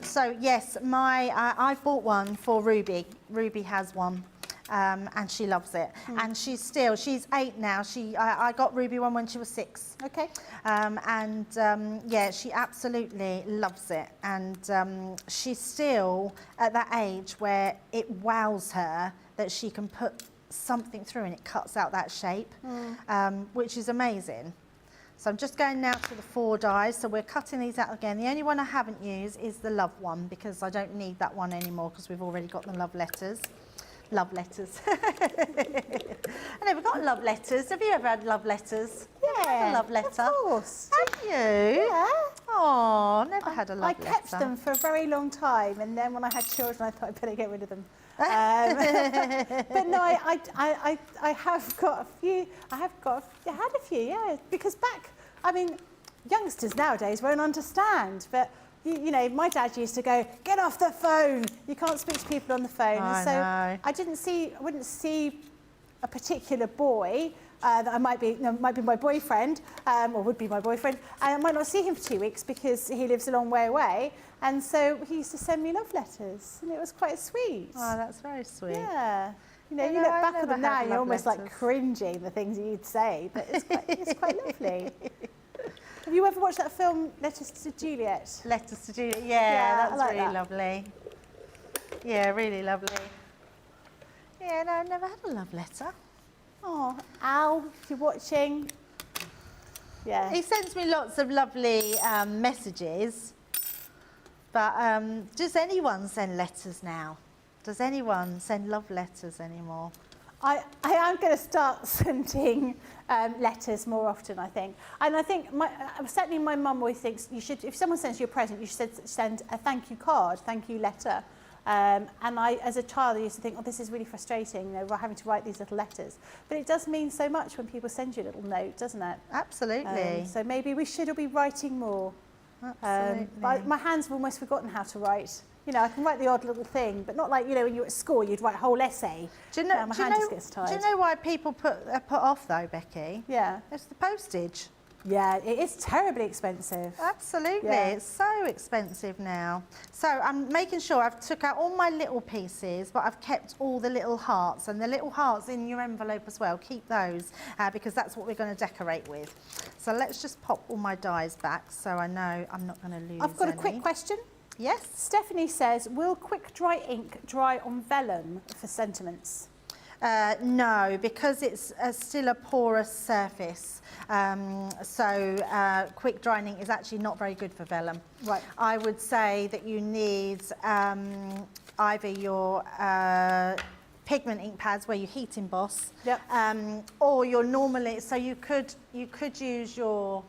So yes, I've bought one for Ruby. Ruby has one. And she loves it. And she's 8 now. I got Ruby one when she was 6. Okay. Yeah, she absolutely loves it. And she's still at that age where it wows her that she can put something through and it cuts out that shape, which is amazing. So I'm just going now to the 4 dies. So we're cutting these out again. The only one I haven't used is the love one, because I don't need that one anymore because we've already got the love letters. Love letters. I never got love letters. Have you ever had love letters? Yeah, a love letter. Of course. Have you? Yeah. Oh, never had a love letter. I kept them for a very long time, and then when I had children, I thought I'd better get rid of them. But no, I have got a few. I had a few, yeah. Because youngsters nowadays won't understand, but. My dad used to go, get off the phone. You can't speak to people on the phone. I know. I wouldn't see a particular boy that might be my boyfriend, or would be my boyfriend, and I might not see him for 2 weeks because he lives a long way away. And so he used to send me love letters, and it was quite sweet. Oh, that's very sweet. Yeah. You look back on them now, you're almost like cringing the things you'd say, but it's quite lovely. Have you ever watched that film, Letters to Juliet? Letters to Juliet, yeah, that's really that. lovely. Yeah, really lovely. Yeah, no, I've never had a love letter. Oh, Al, if you're watching. Yeah. He sends me lots of lovely messages, but does anyone send letters now? Does anyone send love letters anymore? I am going to start sending letters more often, I think. And I think, certainly my mum always thinks you should, if someone sends you a present, you should send a thank you card, thank you letter. And as a child, I used to think, this is really frustrating, we're having to write these little letters. But it does mean so much when people send you a little note, doesn't it? Absolutely. So maybe we should all be writing more. Absolutely. My hands have almost forgotten how to write. I can write the odd little thing, but not like, when you're at school, you'd write a whole essay. Do you know, my hand just gets tired. Do you know why people put off though, Becky? Yeah. It's the postage. Yeah, it is terribly expensive. Absolutely, Yeah. it's so expensive now. So I'm making sure I've took out all my little pieces, but I've kept all the little hearts, and the little hearts in your envelope as well. Keep those because that's what we're going to decorate with. So let's just pop all my dies back so I know I'm not going to lose I've got a any. quick question. Yes? Stephanie says, will quick dry ink dry on vellum for sentiments? No, because it's still a porous surface. Quick drying ink is actually not very good for vellum. Right. I would say that you need either your pigment ink pads where you heat emboss, Yep. or your normally. So you could use your.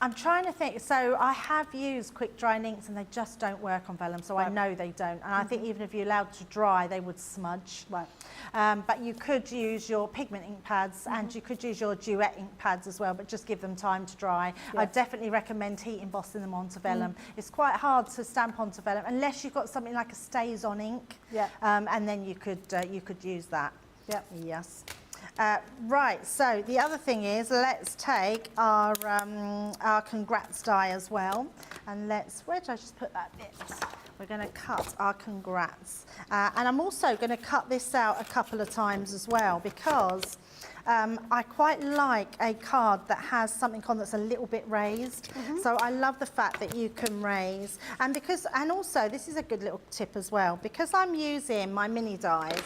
I'm trying to think. So I have used quick drying inks and they just don't work on vellum. So I Right. know they don't. And I think even if you're allowed to dry, they would smudge. Right. But you could use your pigment ink pads and you could use your duet ink pads as well, but just give them time to dry. Yeah. I definitely recommend heat embossing them onto vellum. It's quite hard to stamp onto vellum unless you've got something like a stays on ink. Yeah. And then you could use that. Yep. Yes. Right, so the other thing is let's take our congrats die as well, and where did I just put that bit? We're going to cut our congrats, and I'm also going to cut this out a couple of times as well because I quite like a card that has something on that's a little bit raised. So I love the fact that you can raise, and also this is a good little tip as well, because I'm using my mini dies.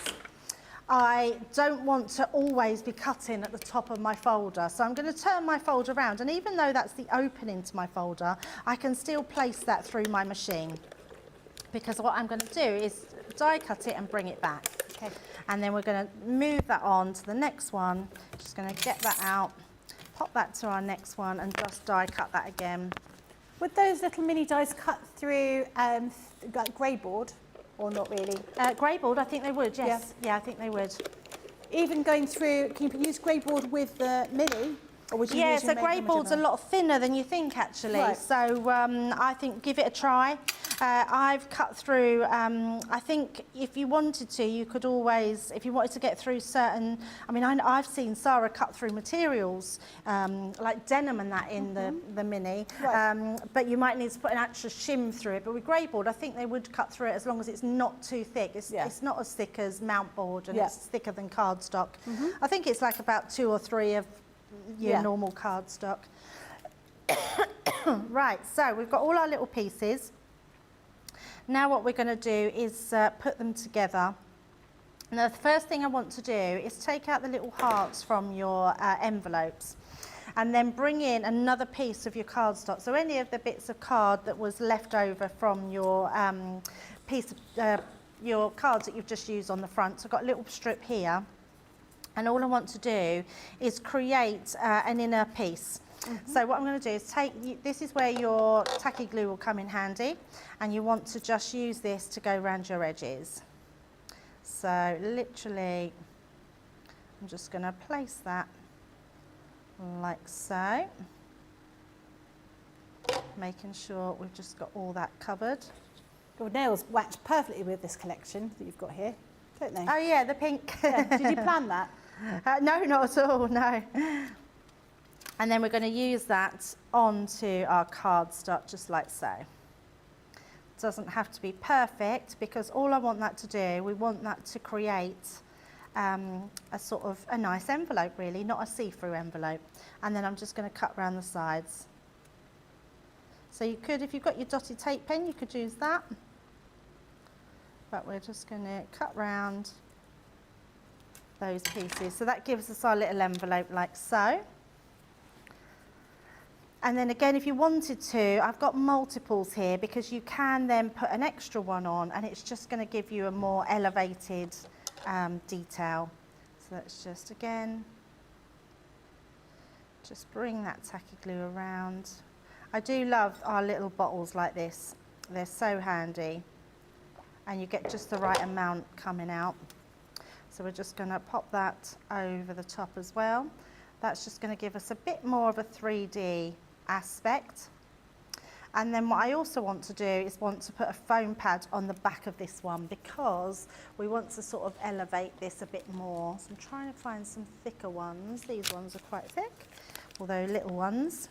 I don't want to always be cutting at the top of my folder. So I'm going to turn my folder around, and even though that's the opening to my folder, I can still place that through my machine. Because what I'm going to do is die cut it and bring it back. Okay. And then we're going to move that on to the next one. Just going to get that out, pop that to our next one, and just die cut that again. Would those little mini dies cut through like grey board? Or not really? Grey board, I think they would, yes. Yeah, I think they would. Even going through, can you use grey board with the mini? Or would you use So your grey board's a lot thinner than you think, actually. Right. So I think give it a try. I've cut through, I think if you wanted to, you could always, if you wanted to get through certain, I've seen Sarah cut through materials, like denim and that in the mini, Right. but you might need to put an extra shim through it. But with grey board, I think they would cut through it as long as it's not too thick. It's not as thick as mount board, and it's thicker than cardstock. I think it's like about 2 or 3 of your normal cardstock. Right, so we've got all our little pieces. Now what we're going to do is put them together. Now the first thing I want to do is take out the little hearts from your envelopes, and then bring in another piece of your cardstock. So any of the bits of card that was left over from your your cards that you've just used on the front. So I've got a little strip here. And all I want to do is create an inner piece. So what I'm going to do is this is where your tacky glue will come in handy, and you want to just use this to go around your edges. So literally, I'm just going to place that like so, making sure we've just got all that covered. Your nails match perfectly with this collection that you've got here, don't they? Oh yeah, the pink. Yeah. Did you plan that? No, not at all, no. And then we're going to use that onto our cardstock just like so. It doesn't have to be perfect, because all I want that to do, we want that to create a sort of a nice envelope really, not a see-through envelope. And then I'm just going to cut around the sides. So you could, if you've got your dotted tape pen, you could use that. But we're just going to cut round those pieces. So that gives us our little envelope like so. And then again, if you wanted to, I've got multiples here, because you can then put an extra one on, and it's just going to give you a more elevated detail. So let's just, again, just bring that tacky glue around. I do love our little bottles like this. They're so handy, and you get just the right amount coming out. So we're just going to pop that over the top as well. That's just going to give us a bit more of a 3D aspect. And then what I also want to do is want to put a foam pad on the back of this one, because we want to sort of elevate this a bit more. So I'm trying to find some thicker ones. These ones are quite thick. although little ones.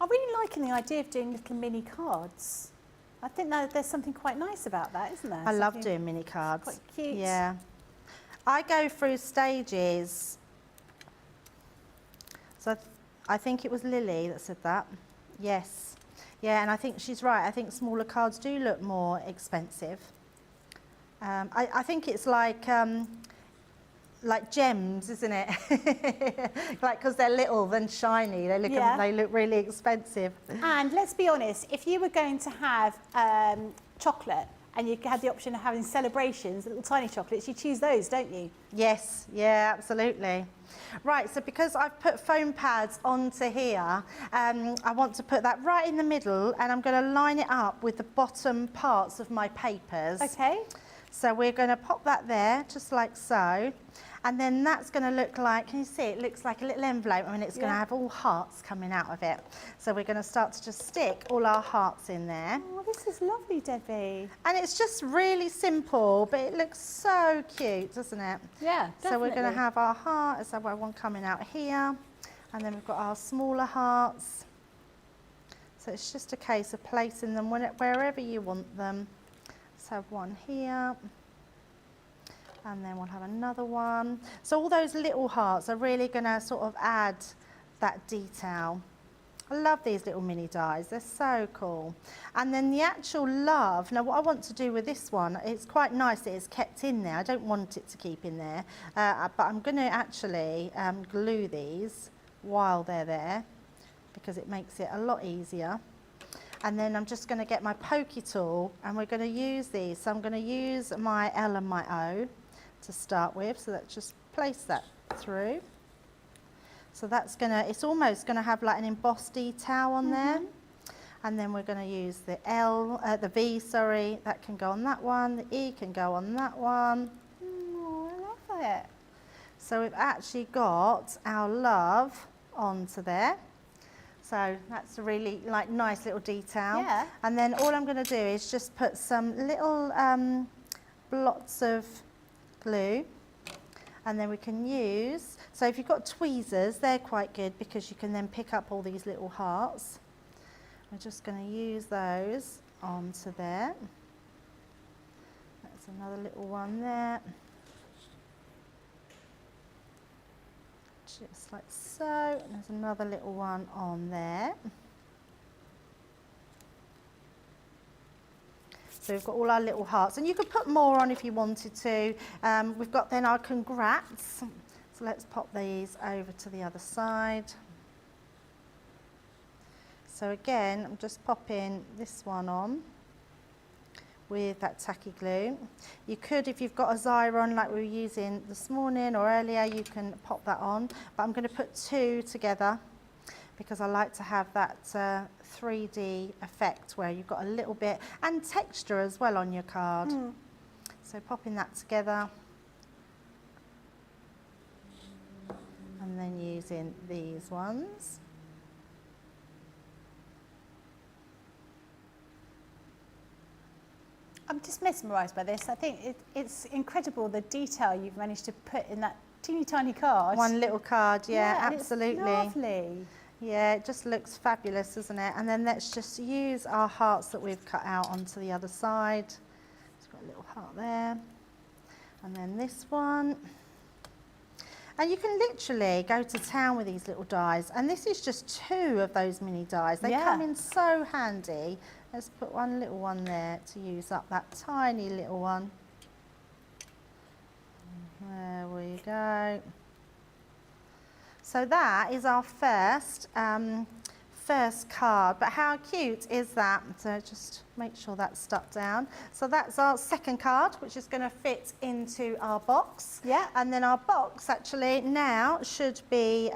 I'm really liking the idea of doing little mini cards. I think that there's something quite nice about that, isn't there? I love Something doing mini cards. quite cute. Yeah. I go through stages. So I think it was Lily that said that. Yes. Yeah, and I think she's right. I think smaller cards do look more expensive. I think it's like gems, isn't it? Like, because they're little and shiny, they look really expensive. And let's be honest, if you were going to have chocolate and you had the option of having celebrations, little tiny chocolates, you choose those, don't you? Yes, yeah, absolutely. Right, so because I've put foam pads onto here, I want to put that right in the middle, and I'm going to line it up with the bottom parts of my papers. Okay. So we're going to pop that there, just like so. And then that's going to look like, can you see, it looks like a little envelope. I mean, it's going to have all hearts coming out of it. So we're going to start to just stick all our hearts in there. Oh, this is lovely, Debbie. And it's just really simple, but it looks so cute, doesn't it? Yeah, definitely. So we're going to have our heart, so we have one coming out here. And then we've got our smaller hearts. So it's just a case of placing them wherever you want them. Let's have one here. And then we'll have another one. So all those little hearts are really going to sort of add that detail. I love these little mini dies, they're so cool. And then the actual love, now what I want to do with this one, it's quite nice that it's kept in there. I don't want it to keep in there, but I'm going to actually glue these while they're there, because it makes it a lot easier. And then I'm just going to get my pokey tool, and we're going to use these. So I'm going to use my L and my O to start with, so let's just place that through. So that's gonna, it's almost gonna have like an embossed detail on there. And then we're gonna use the the V, sorry, that can go on that one, the E can go on that one. Oh, I love it. So we've actually got our love onto there. So that's a really like nice little detail. Yeah. And then all I'm gonna do is just put some little blots of glue, and then we can use, so if you've got tweezers, they're quite good because you can then pick up all these little hearts. We're just going to use those onto there. That's another little one there. Just like so. And there's another little one on there. So we've got all our little hearts, and you could put more on if you wanted to. We've got then our congrats. So let's pop these over to the other side. So again, I'm just popping this one on with that tacky glue. You could, if you've got a Xyron like we were using this morning or earlier, you can pop that on. But I'm going to put two together, because I like to have that 3D effect where you've got a little bit, and texture as well on your card. So popping that together, and then using these ones. I'm just mesmerised by this. I think it's incredible the detail you've managed to put in that teeny tiny card. One little card, yeah, and absolutely. It's lovely. Yeah, it just looks fabulous, doesn't it? And then let's just use our hearts that we've cut out onto the other side. It's got a little heart there. And then this one. And you can literally go to town with these little dies. And this is just two of those mini dies. They come in so handy. Let's put one little one there to use up that tiny little one. There we go. So that is our first card, but how cute is that? So just make sure that's stuck down. So that's our second card, which is going to fit into our box. Yeah. And then our box actually now should be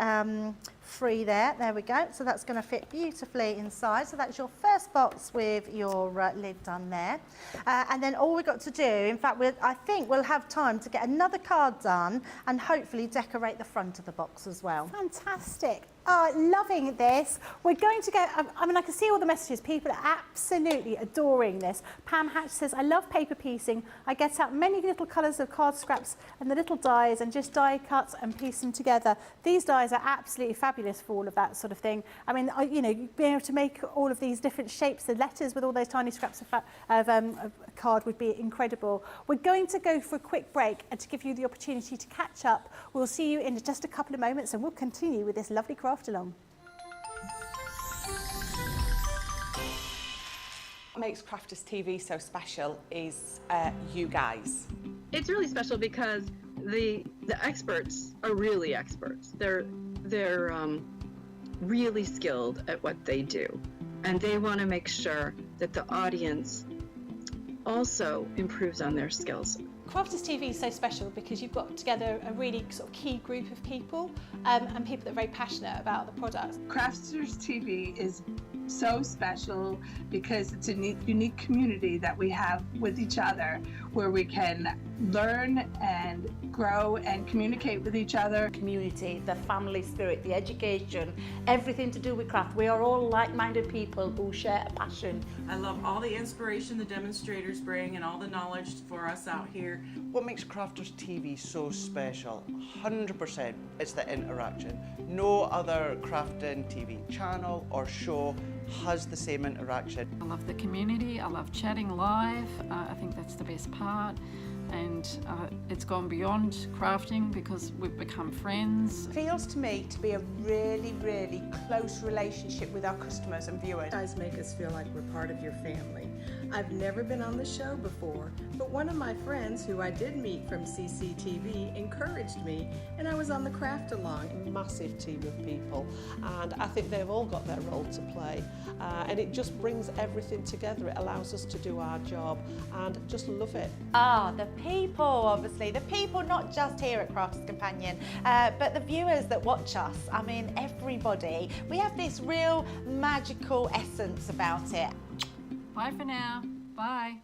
free there. There we go. So that's going to fit beautifully inside. So that's your first box with your lid done there. And then all we've got to do, in fact, I think we'll have time to get another card done and hopefully decorate the front of the box as well. Fantastic. Oh, loving this. We're going to go, I mean, I can see all the messages. People are absolutely adoring this. Pam Hatch says, I love paper piecing. I get out many little colours of card scraps and the little dies and just die cuts and piece them together. These dies are absolutely fabulous. fabulous for all of that sort of thing. I mean, you know, being able to make all of these different shapes, the letters with all those tiny scraps of card would be incredible. We're going to go for a quick break, and to give you the opportunity to catch up, we'll see you in just a couple of moments, and we'll continue with this lovely craft along. What makes Crafters TV so special is you guys. It's really special because the experts are really experts. They're really skilled at what they do, and they want to make sure that the audience also improves on their skills. Crafters TV is so special because you've got together a really sort of key group of people and people that are very passionate about the products. Crafters TV is so special because it's a unique community that we have with each other, where we can learn and grow and communicate with each other. Community, the family spirit, the education, everything to do with craft. We are all like-minded people who share a passion. I love all the inspiration the demonstrators bring and all the knowledge for us out here. What makes Crafters TV so special? 100% it's the interaction. No other crafting TV channel or show has the same interaction. I love the community, I love chatting live, I think that's the best part. And it's gone beyond crafting because we've become friends. It feels to me to be a really, really close relationship with our customers and viewers. You guys make us feel like we're part of your family. I've never been on the show before, but one of my friends who I did meet from CCTV encouraged me, and I was on the craft along. Massive team of people, and I think they've all got their role to play, and it just brings everything together. It allows us to do our job and just love it. The people, obviously, the people not just here at Crafters Companion, but the viewers that watch us. I mean, everybody. We have this real magical essence about it. Bye for now. Bye.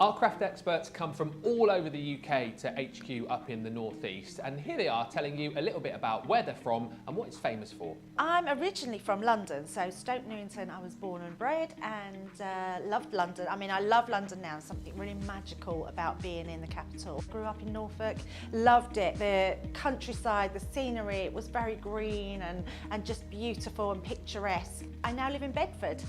Our craft experts come from all over the UK to HQ up in the northeast, and here they are telling you a little bit about where they're from and what it's famous for. I'm originally from London, so Stoke Newington I was born and bred, and loved London. I mean, I love London now. Something really magical about being in the capital. Grew up in Norfolk, loved it. The countryside, the scenery, it was very green and just beautiful and picturesque. I now live in Bedford,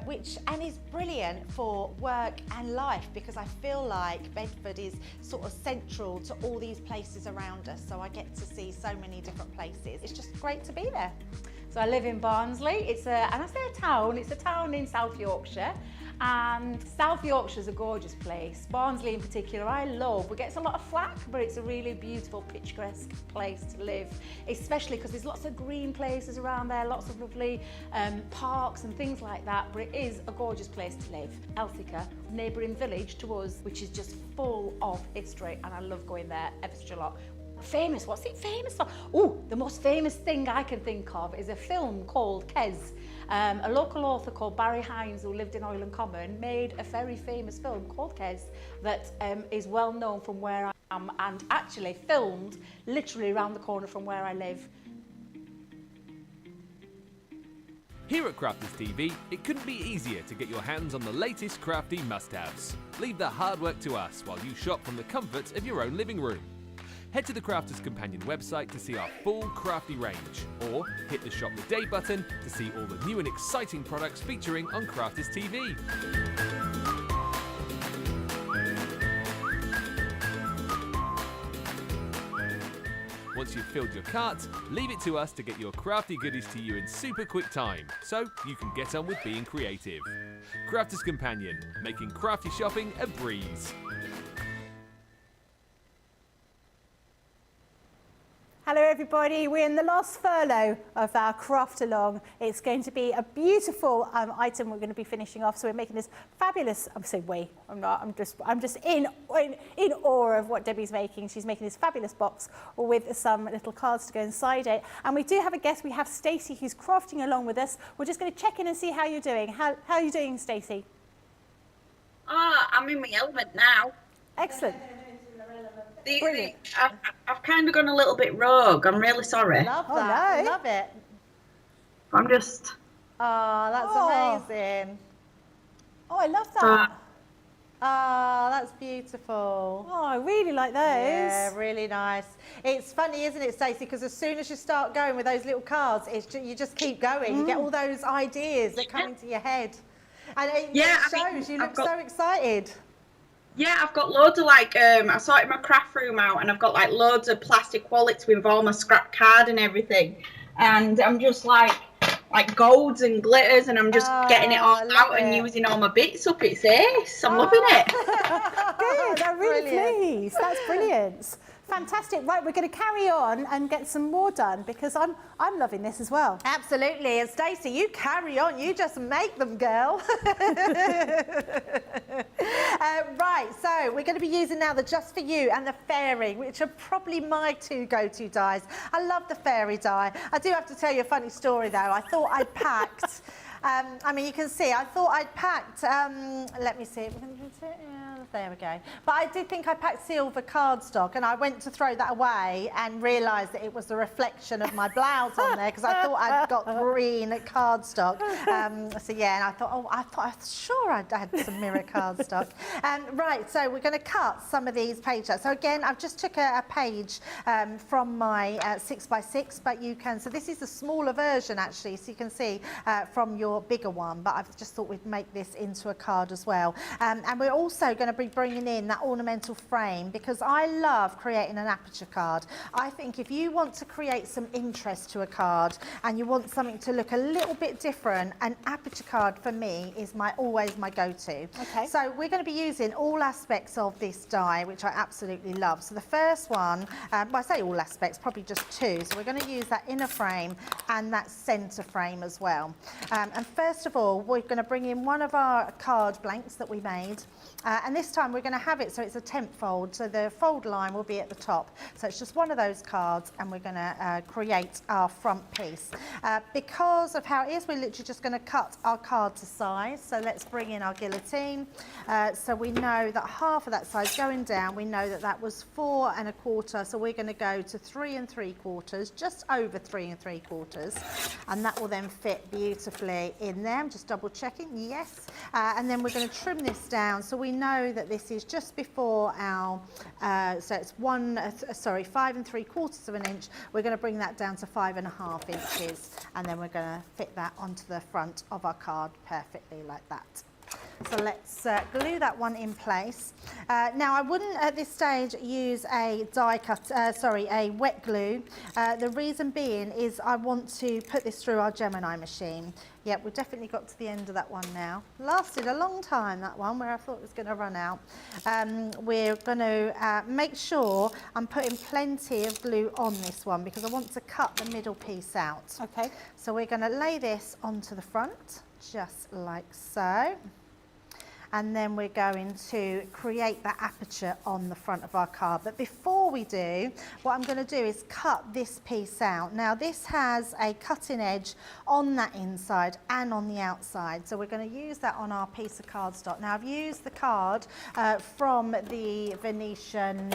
which is brilliant for work and life, because I feel like Bedford is sort of central to all these places around us, so I get to see so many different places. It's just great to be there. So I live in Barnsley. It's and I say a town, it's a town in South Yorkshire. And South Yorkshire's a gorgeous place. Barnsley in particular, I love. We get a lot of flack, but it's a really beautiful, picturesque place to live, especially because there's lots of green places around there, lots of lovely parks and things like that, but it is a gorgeous place to live. Elthicka, neighbouring village to us, which is just full of history, and I love going there ever such a lot. Famous, what's it famous for? Oh, the most famous thing I can think of is a film called Kes. A local author called Barry Hines, who lived in Oiland Common, made a very famous film called Kes that is well known from where I am, and actually filmed literally around the corner from where I live. Here at Crafters TV, it couldn't be easier to get your hands on the latest crafty must-haves. Leave the hard work to us while you shop from the comforts of your own living room. Head to the Crafters Companion website to see our full crafty range, or hit the Shop the Day button to see all the new and exciting products featuring on Crafters TV. Once you've filled your cart, leave it to us to get your crafty goodies to you in super quick time, so you can get on with being creative. Crafters Companion, making crafty shopping a breeze. Hello everybody, we're in the last furlough of our craft along. It's going to be a beautiful item we're going to be finishing off, so we're making this fabulous, I'm saying we, I'm not, I'm just in awe of what Debbie's making. She's making this fabulous box with some little cards to go inside it. And we do have a guest, we have Stacey, who's crafting along with us. We're just going to check in and see how you're doing. How are you doing, Stacey? I'm in my element now. Excellent. Brilliant. I've kind of gone a little bit rogue. I'm really sorry. Love that. No. Love it. I'm just... Oh, that's amazing. Oh, I love that. Oh, that's beautiful. Oh, I really like those. Yeah, really nice. It's funny, isn't it, Stacey? Because as soon as you start going with those little cards, you just keep going. You get all those ideas that come into your head. And it shows. You look so excited. Yeah, I've got loads of like, I sorted my craft room out and I've got like loads of plastic wallets with all my scrap card and everything. And I'm just like golds and glitters, and I'm just getting it all out and using all my bits up. It's ace. I'm loving it. Good, I'm really pleased. That's brilliant. Fantastic. Right, we're going to carry on and get some more done because I'm loving this as well. Absolutely. And Stacey, you carry on. You just make them, girl. Right, so we're going to be using now the Just For You and the Fairy, which are probably my two go-to dyes. I love the fairy dye. I do have to tell you a funny story, though. I thought I'd packed... I mean, you can see, I thought I'd packed, let me see, there we go. But I did think I packed silver cardstock, and I went to throw that away and realised that it was the reflection of my blouse on there, because I thought I'd got green cardstock. So yeah, and I thought sure I'd had some mirror cardstock. Right, so we're going to cut some of these pages. So again, I've just took a page from my 6x6, but you can, so this is a smaller version actually, so you can see from your bigger one, but I've just thought we'd make this into a card as well. And we're also going to be bringing in that ornamental frame, because I love creating an aperture card. I think if you want to create some interest to a card and you want something to look a little bit different, an aperture card for me is always my go-to. Okay. So we're going to be using all aspects of this die, which I absolutely love. So the first one, well, I say all aspects, probably just two. So we're going to use that inner frame and that centre frame as well. And first of all, we're going to bring in one of our card blanks that we made. And this time we're going to have it so it's a temp fold. So the fold line will be at the top. So it's just one of those cards, and we're going to create our front piece. Because of how it is, we're literally just going to cut our card to size. So let's bring in our guillotine. So we know that half of that size going down, we know that that was 4 1/4. So we're going to go to 3 3/4, just over 3 3/4. And that will then fit beautifully in there. I'm just double checking, yes. And then we're going to trim this down, so we know that this is just before our, so it's 5 3/4 of an inch. We're going to bring that down to 5 1/2 inches, and then we're going to fit that onto the front of our card perfectly like that. So let's glue that one in place. Now I wouldn't at this stage use a a wet glue. The reason being is I want to put this through our Gemini machine. Yep, we've definitely got to the end of that one now. Lasted a long time, that one, where I thought it was going to run out. We're going to make sure I'm putting plenty of glue on this one, because I want to cut the middle piece out. Okay. So we're going to lay this onto the front, just like so. And then we're going to create that aperture on the front of our card. But before we do, what I'm going to do is cut this piece out. Now this has a cutting edge on that inside and on the outside. So we're going to use that on our piece of cardstock. Now I've used the card from the Venetian,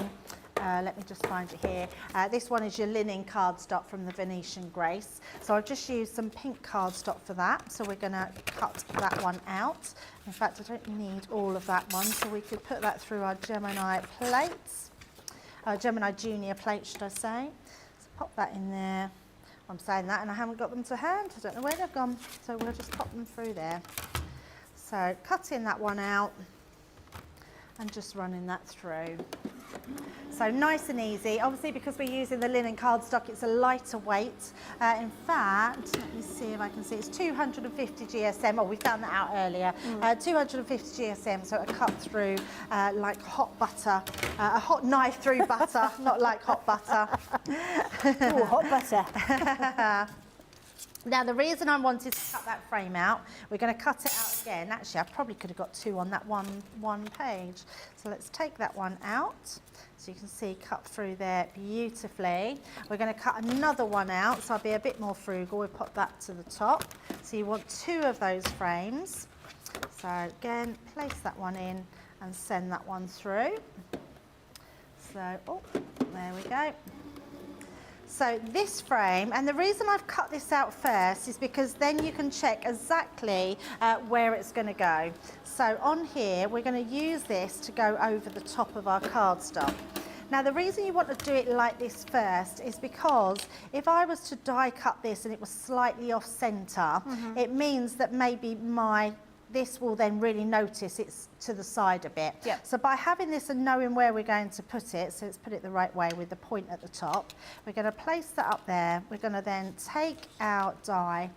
let me just find it here. This one is your linen cardstock from the Venetian Grace. So I've just used some pink cardstock for that. So we're going to cut that one out. In fact, I don't need all of that one, so we could put that through our Gemini plates. Gemini Junior plate, should I say. So pop that in there. I'm saying that and I haven't got them to hand. I don't know where they've gone. So we'll just pop them through there. So cutting that one out and just running that through. So nice and easy. Obviously, because we're using the linen cardstock, it's a lighter weight. In fact, let me see if I can see. It's 250 GSM. Oh, we found that out earlier. 250 GSM, so it'll cut through like hot butter. A hot knife through butter, not like hot butter. Oh, hot butter. Now, the reason I wanted to cut that frame out, we're going to cut it out again. Actually, I probably could have got two on that one page. So let's take that one out. So you can see cut through there beautifully. We're going to cut another one out, so I'll be a bit more frugal. We'll pop that to the top. So you want two of those frames. So again, place that one in and send that one through. So, oh, there we go. So this frame, and the reason I've cut this out first is because then you can check exactly where it's going to go. So on here, we're going to use this to go over the top of our cardstock. Now the reason you want to do it like this first is because if I was to die cut this and it was slightly off centre, it means that maybe this will then really notice it's to the side a bit. Yep. So by having this and knowing where we're going to put it, so let's put it the right way with the point at the top, we're going to place that up there. We're going to then take our die,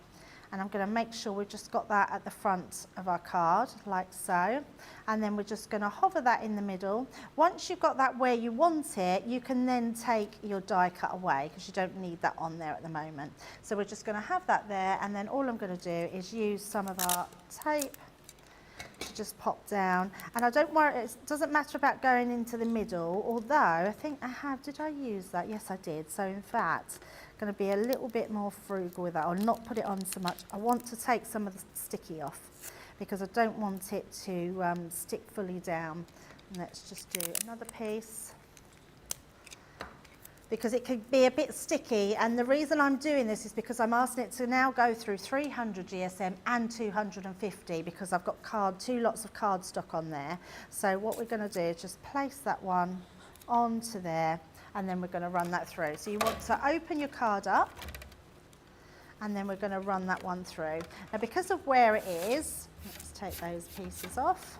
and I'm going to make sure we've just got that at the front of our card, like so. And then we're just going to hover that in the middle. Once you've got that where you want it, you can then take your die cut away because you don't need that on there at the moment. So we're just going to have that there, and then all I'm going to do is use some of our tape to just pop down. And I don't worry, it doesn't matter about going into the middle, although I think I have, did I use that? Yes, I did. So in fact, going to be a little bit more frugal with that, or not put it on so much. I want to take some of the sticky off because I don't want it to stick fully down. And let's just do another piece because it could be a bit sticky, and the reason I'm doing this is because I'm asking it to now go through 300 GSM and 250 because I've got two lots of cardstock on there. So what we're going to do is just place that one onto there, and then we're going to run that through. So you want to open your card up, and then we're going to run that one through. Now because of where it is, let's take those pieces off,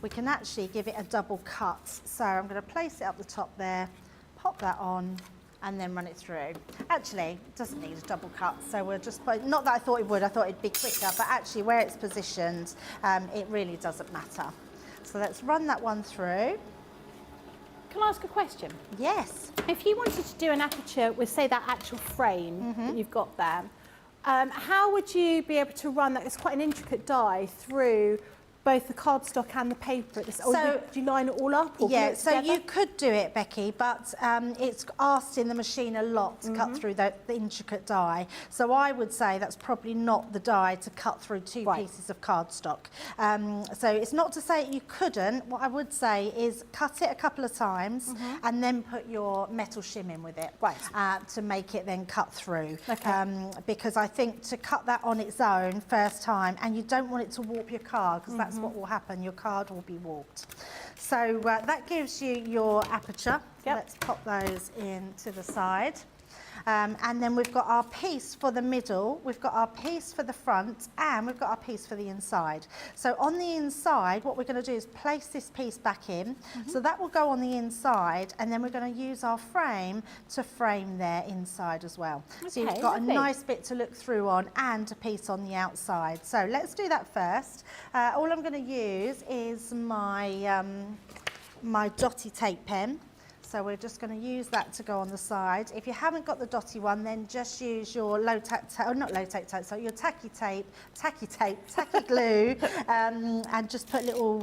we can actually give it a double cut. So I'm going to place it up the top there, pop that on, and then run it through. Actually, it doesn't need a double cut, so we'll just put, not that I thought it would, I thought it'd be quicker, but actually where it's positioned, it really doesn't matter. So let's run that one through. Can I ask a question? Yes. If you wanted to do an aperture with, say, that actual frame that you've got there, how would you be able to run that? It's quite an intricate die through both the cardstock and the paper. So do you line it all up? Or yeah, so you could do it, Becky, but it's asked in the machine a lot to cut through the intricate die. So I would say that's probably not the die to cut through two pieces of cardstock. So it's not to say you couldn't. What I would say is cut it a couple of times and then put your metal shim in with it to make it then cut through. Okay. Because I think to cut that on its own first time, and you don't want it to warp your card, because that's what will happen, your card will be warped. So that gives you your aperture. Let's pop those in to the side. And then we've got our piece for the middle, we've got our piece for the front, and we've got our piece for the inside. So on the inside, what we're going to do is place this piece back in. So that will go on the inside, and then we're going to use our frame to frame there inside as well. Okay, so you've got a nice bit to look through on and a piece on the outside. So let's do that first. All I'm going to use is my, my dotty tape pen. So we're just going to use that to go on the side. If you haven't got the dotty one, then just use your so your tacky glue, and just put little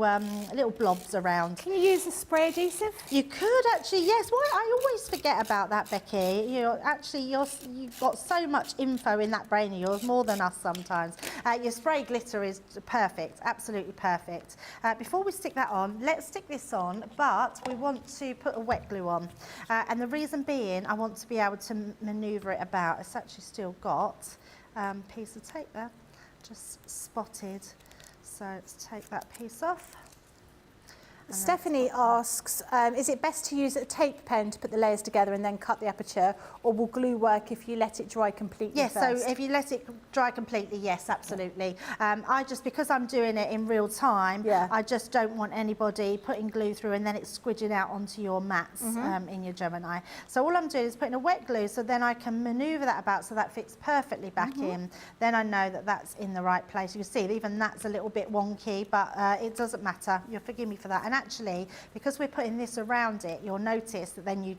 little blobs around. Can you use the spray adhesive? You could actually, yes. Why I always forget about that, Becky. You've got so much info in that brain of yours, more than us sometimes. Your spray glitter is perfect, absolutely perfect. Before we stick that on, let's stick this on, but we want to put a wet glue on, and the reason being I want to be able to manoeuvre it about. It's actually still got a piece of tape there, just spotted, so let's take that piece off. Stephanie asks, is it best to use a tape pen to put the layers together and then cut the aperture, or will glue work if you let it dry completely yes, first? so if you let it dry completely, yes, absolutely. Because I'm doing it in real time, I just don't want anybody putting glue through and then it's squidging out onto your mats in your Gemini. So all I'm doing is putting a wet glue, so then I can manoeuvre that about so that fits perfectly back in. Then I know that that's in the right place. You see, even that's a little bit wonky, but it doesn't matter. You'll forgive me for that. And actually, because we're putting this around it, you'll notice that then you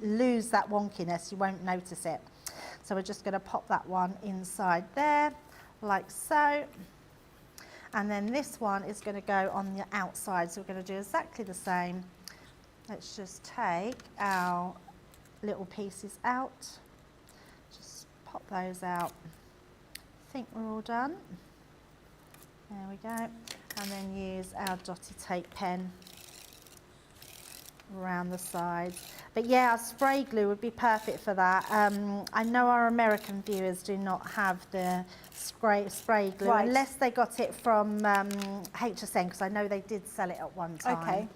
lose that wonkiness. You won't notice it. So we're just going to pop that one inside there, like so. And then this one is going to go on the outside. So we're going to do exactly the same. Let's just take our little pieces out. Just pop those out. I think we're all done. There we go. And then use our dotty tape pen around the sides. But yeah, our spray glue would be perfect for that. I know our American viewers do not have the spray glue Right. unless they got it from HSN, because I know they did sell it at one time. Okay.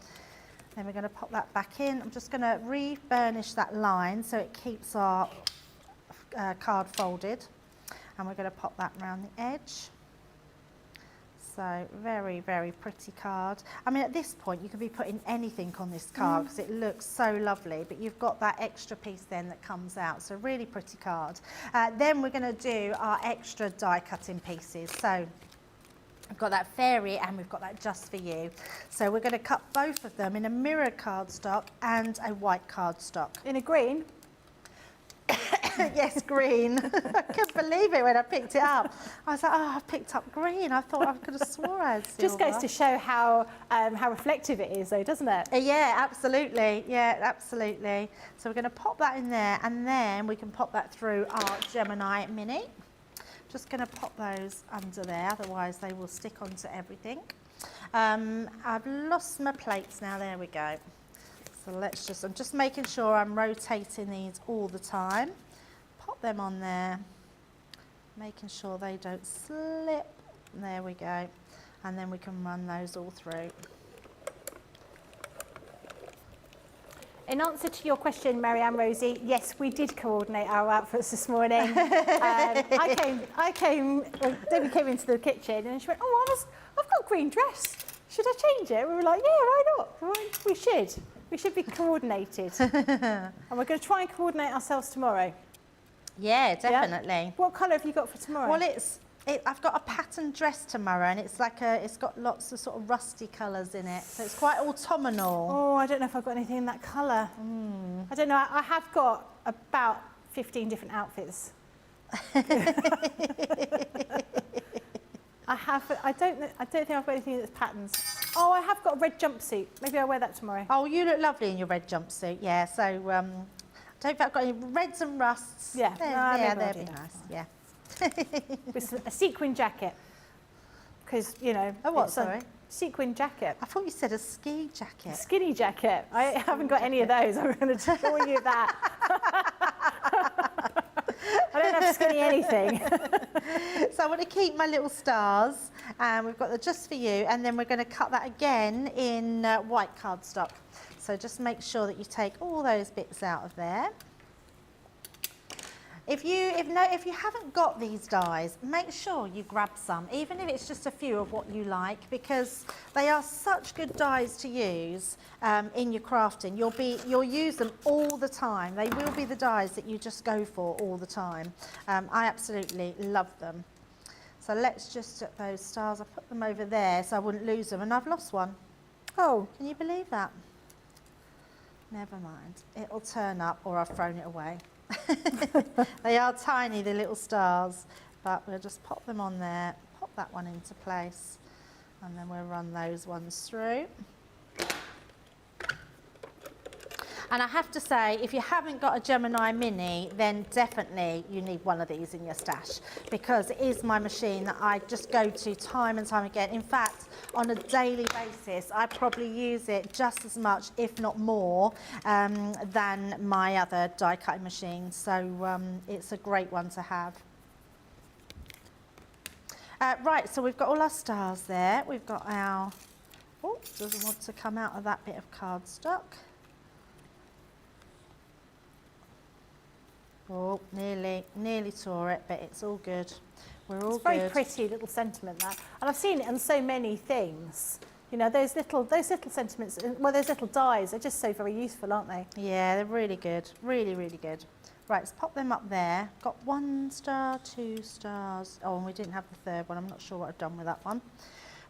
Then we're going to pop that back in. I'm just going to re-burnish that line so it keeps our card folded. And we're going to pop that around the edge. So very, very pretty card. I mean, at this point, you could be putting anything on this card because it looks so lovely, but you've got that extra piece then that comes out. So really pretty card. Then we're going to do our extra die cutting pieces. So we've got that fairy and we've got that just for you. So we're going to cut both of them in a mirrored cardstock and a white cardstock. In a green? Yes, green. I couldn't believe it when I picked it up. I was like, oh, I picked up green. I thought I could have swore I had silver. Just goes to show how reflective it is, though, doesn't it? Yeah, absolutely. Yeah, absolutely. So we're going to pop that in there, and then we can pop that through our Gemini Mini. Just going to pop those under there, otherwise they will stick onto everything. I've lost my plates now. There we go. So I'm just making sure I'm rotating these all the time. Pop them on there, making sure they don't slip. There we go. And then we can run those all through. In answer to your question, Marianne Rosie, yes, we did coordinate our outfits this morning. Debbie came into the kitchen and she went, oh, I've got a green dress. Should I change it? We were like, yeah, why not? We should. We should be coordinated. And we're going to try and coordinate ourselves tomorrow. Yeah, definitely. Yeah? What colour have you got for tomorrow? Well, I've got a pattern dress tomorrow, and it's got lots of sort of rusty colours in it, so it's quite autumnal. Oh, I don't know if I've got anything in that colour. I don't know. I have got about 15 different outfits. I don't think I've got anything that's patterns. Oh, I have got a red jumpsuit. Maybe I'll wear that tomorrow. Oh, you look lovely in your red jumpsuit. Yeah. So I don't think I've got any reds and rusts. Yeah. They'd be nice. Yeah. With a sequin jacket, because you know. Oh, what? Sorry. Sequin jacket. I thought you said a ski jacket. A skinny jacket. I haven't got any of those. I'm going to show you that. I don't have skinny anything. So I want to keep my little stars, and we've got the just for you, and then we're going to cut that again in white cardstock. So just make sure that you take all those bits out of there. If you haven't got these dies, make sure you grab some, even if it's just a few of what you like, because they are such good dies to use in your crafting. You'll use them all the time. They will be the dies that you just go for all the time. I absolutely love them. So let's just at those stars. I put them over there so I wouldn't lose them, and I've lost one. Oh, can you believe that? Never mind. It'll turn up, or I've thrown it away. They are tiny, the little stars, but we'll just pop them on there, pop that one into place, and then we'll run those ones through. And I have to say, if you haven't got a Gemini Mini, then definitely you need one of these in your stash, because it is my machine that I just go to time and time again. In fact, on a daily basis, I probably use it just as much, if not more, than my other die cutting machine. So it's a great one to have. Right, so we've got all our stars there. We've got our, oh, doesn't want to come out of that bit of cardstock. Oh, nearly tore it, but it's all good. We're all good. It's a very pretty little sentiment, that. And I've seen it on so many things. You know, those little sentiments, well, those little dies are just so very useful, aren't they? Yeah, they're really good. Really, really good. Right, let's pop them up there. Got 1 star, 2 stars. Oh, and we didn't have the third one. I'm not sure what I've done with that one.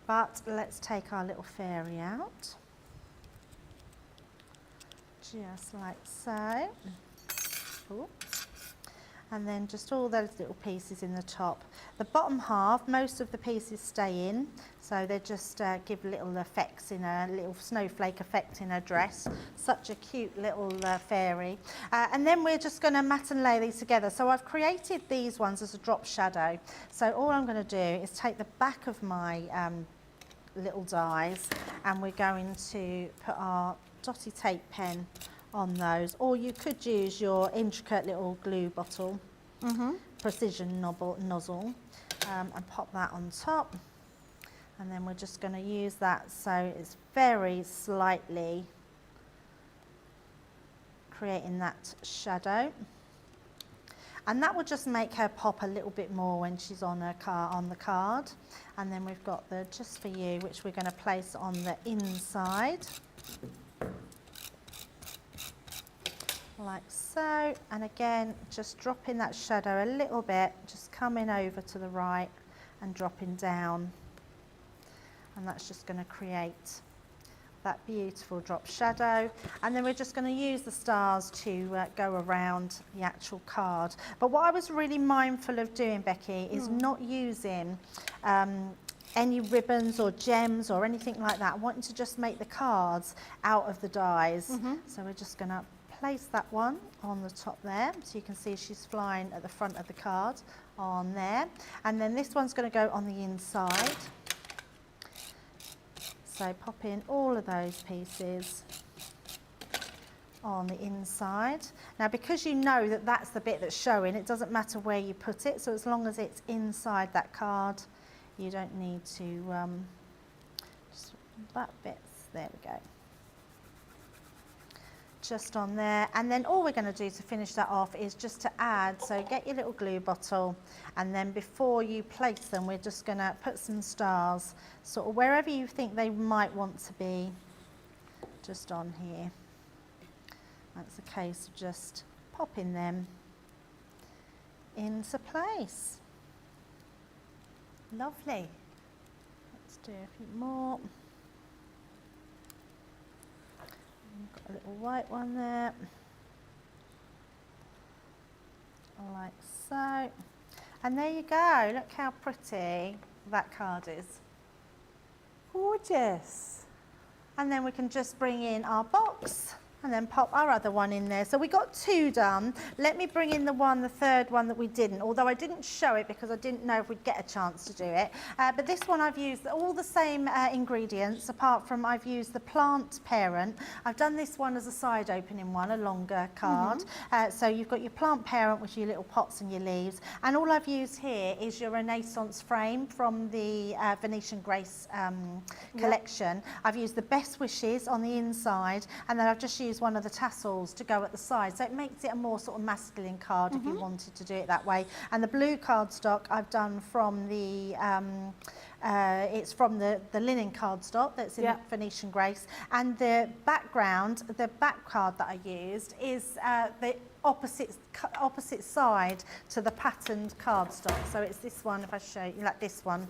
But let's take our little fairy out. Just like so. Ooh. And then just all those little pieces in the top. The bottom half, most of the pieces stay in, so they just give little effects, in a little snowflake effect in her dress. Such a cute little fairy. And then we're just going to mat and lay these together. So I've created these ones as a drop shadow. So all I'm going to do is take the back of my little dies, and we're going to put our dotty tape pen on those, or you could use your intricate little glue bottle, precision nozzle, and pop that on top. And then we're just going to use that so it's very slightly creating that shadow. And that will just make her pop a little bit more when she's on the card. And then we've got the Just For You, which we're going to place on the inside. Like so. And again, just dropping that shadow a little bit, just coming over to the right and dropping down. And that's just going to create that beautiful drop shadow. And then we're just going to use the stars to go around the actual card. But what I was really mindful of doing, Becky, is not using any ribbons or gems or anything like that. I wanted to just make the cards out of the dies. So we're just going to place that one on the top there, so you can see she's flying at the front of the card on there. And then this one's going to go on the inside. So pop in all of those pieces on the inside. Now, because you know that that's the bit that's showing, it doesn't matter where you put it. So as long as it's inside that card, you don't need to, just that bit, there we go. Just on there. And then all we're going to do to finish that off is just to add, so get your little glue bottle, and then before you place them, we're just going to put some stars sort of wherever you think they might want to be, just on here. That's a case of just popping them into place. Lovely. Let's do a few more. Got a little white one there, like so. And there you go, look how pretty that card is. Gorgeous. And then we can just bring in our box and then pop our other one in there. So we got 2 done. Let me bring in the third one that we didn't, although I didn't show it because I didn't know if we'd get a chance to do it. But this one I've used all the same ingredients, apart from I've used the plant parent. I've done this one as a side opening one, a longer card. So you've got your plant parent with your little pots and your leaves. And all I've used here is your Renaissance frame from the Venetian Grace collection. I've used the Best Wishes on the inside, and then I've just used one of the tassels to go at the side, so it makes it a more sort of masculine card if you wanted to do it that way. And the blue cardstock I've done from the it's from the linen cardstock that's in Venetian Grace, and the background, the back card that I used is the opposite side to the patterned cardstock. So it's this one, if I show you, like this one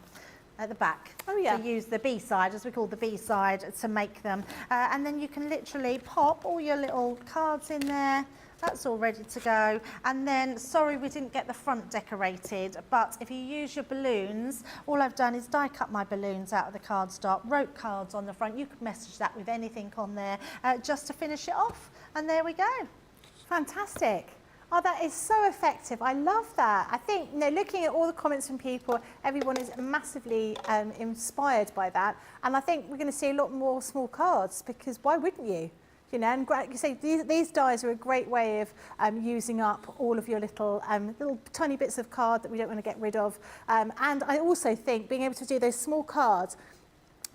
at the back. Oh yeah. So use the B side, as we call the B side, to make them. And then you can literally pop all your little cards in there. That's all ready to go. And then, sorry we didn't get the front decorated, but if you use your balloons, all I've done is die cut my balloons out of the cardstock, wrote cards on the front. You could message that with anything on there, just to finish it off. And there we go. Fantastic. Oh, that is so effective. I love that. I think, you know, looking at all the comments from people, everyone is massively inspired by that. And I think we're going to see a lot more small cards, because why wouldn't you? You know, and like you say, these dies are a great way of using up all of your little tiny bits of card that we don't want to get rid of. And I also think being able to do those small cards,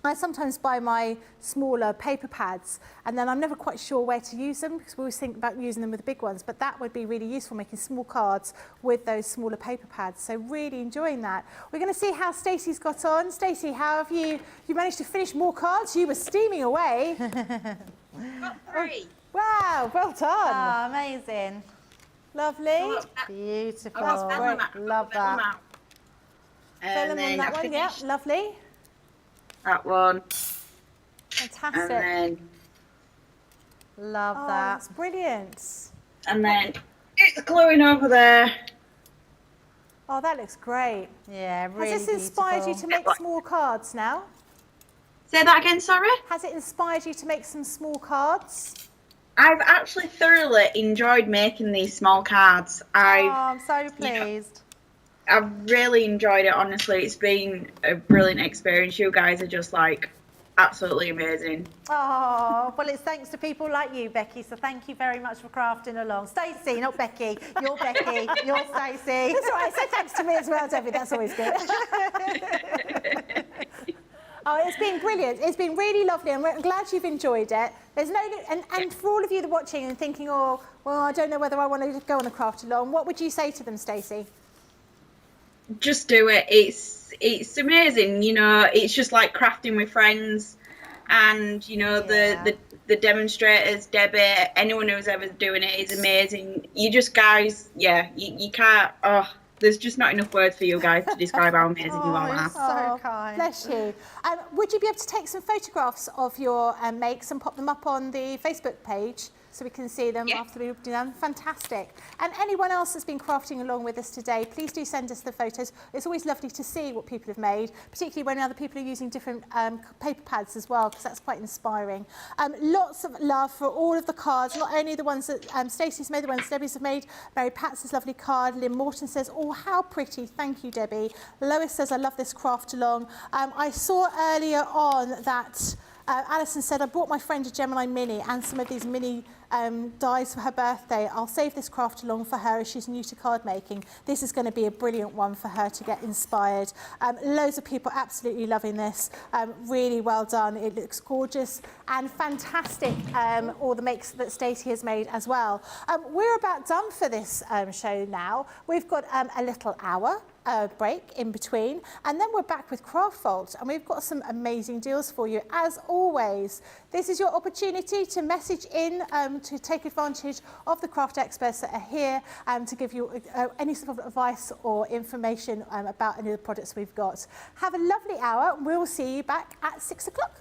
I sometimes buy my smaller paper pads, and then I'm never quite sure where to use them, because we always think about using them with the big ones, but that would be really useful, making small cards with those smaller paper pads. So really enjoying that. We're going to see how Stacey's got on. Stacey, how have you managed to finish more cards? You were steaming away. Got 3. Wow, well done. Oh, amazing. Lovely. Beautiful. Love that. Vellum on that one, yeah, lovely. That one. Fantastic. And then, love that. That's brilliant. And then it's gluing over there. Oh, that looks great. Yeah, really Has this inspired you to make small cards now? Say that again, sorry? Has it inspired you to make some small cards? I've actually thoroughly enjoyed making these small cards. I'm so pleased. I've really enjoyed it, honestly. It's been a brilliant experience. You guys are just like absolutely amazing. Oh, well, it's thanks to people like you, Becky. So thank you very much for crafting along. Stacey, not Becky. You're Becky. You're Stacey. That's all right. Say thanks to me as well, Debbie. That's always good. Oh, it's been brilliant. It's been really lovely, and we're glad you've enjoyed it. There's no, and for all of you that are watching and thinking, oh, well, I don't know whether I want to go on a craft along, what would you say to them, Stacey? Just do it. It's amazing. You know, it's just like crafting with friends, and you know the demonstrators, Debbie, anyone who's ever doing it is amazing. You just guys, yeah, you can't. Oh, there's just not enough words for you guys to describe how amazing you all are. So kind. Bless you. Would you be able to take some photographs of your makes and pop them up on the Facebook page so we can see them after we've done? Fantastic. And anyone else that's been crafting along with us today, please do send us the photos. It's always lovely to see what people have made, particularly when other people are using different paper pads as well, because that's quite inspiring. Lots of love for all of the cards, not only the ones that Stacey's made, the ones Debbie's have made. Mary Pat's lovely card. Lynn Morton says, oh, how pretty. Thank you, Debbie. Lois says, I love this craft along. I saw earlier on that Alison said, I bought my friend a Gemini Mini and some of these mini dies for her birthday. I'll save this craft along for her as she's new to card making. This is going to be a brilliant one for her to get inspired. Loads of people absolutely loving this. Really well done. It looks gorgeous and fantastic, all the makes that Stacey has made as well. We're about done for this show now. We've got a little hour break in between, and then we're back with Craft Vault, and we've got some amazing deals for you. As always, this is your opportunity to message in to take advantage of the craft experts that are here to give you any sort of advice or information about any of the products we've got. Have a lovely hour. We'll see you back at 6 o'clock.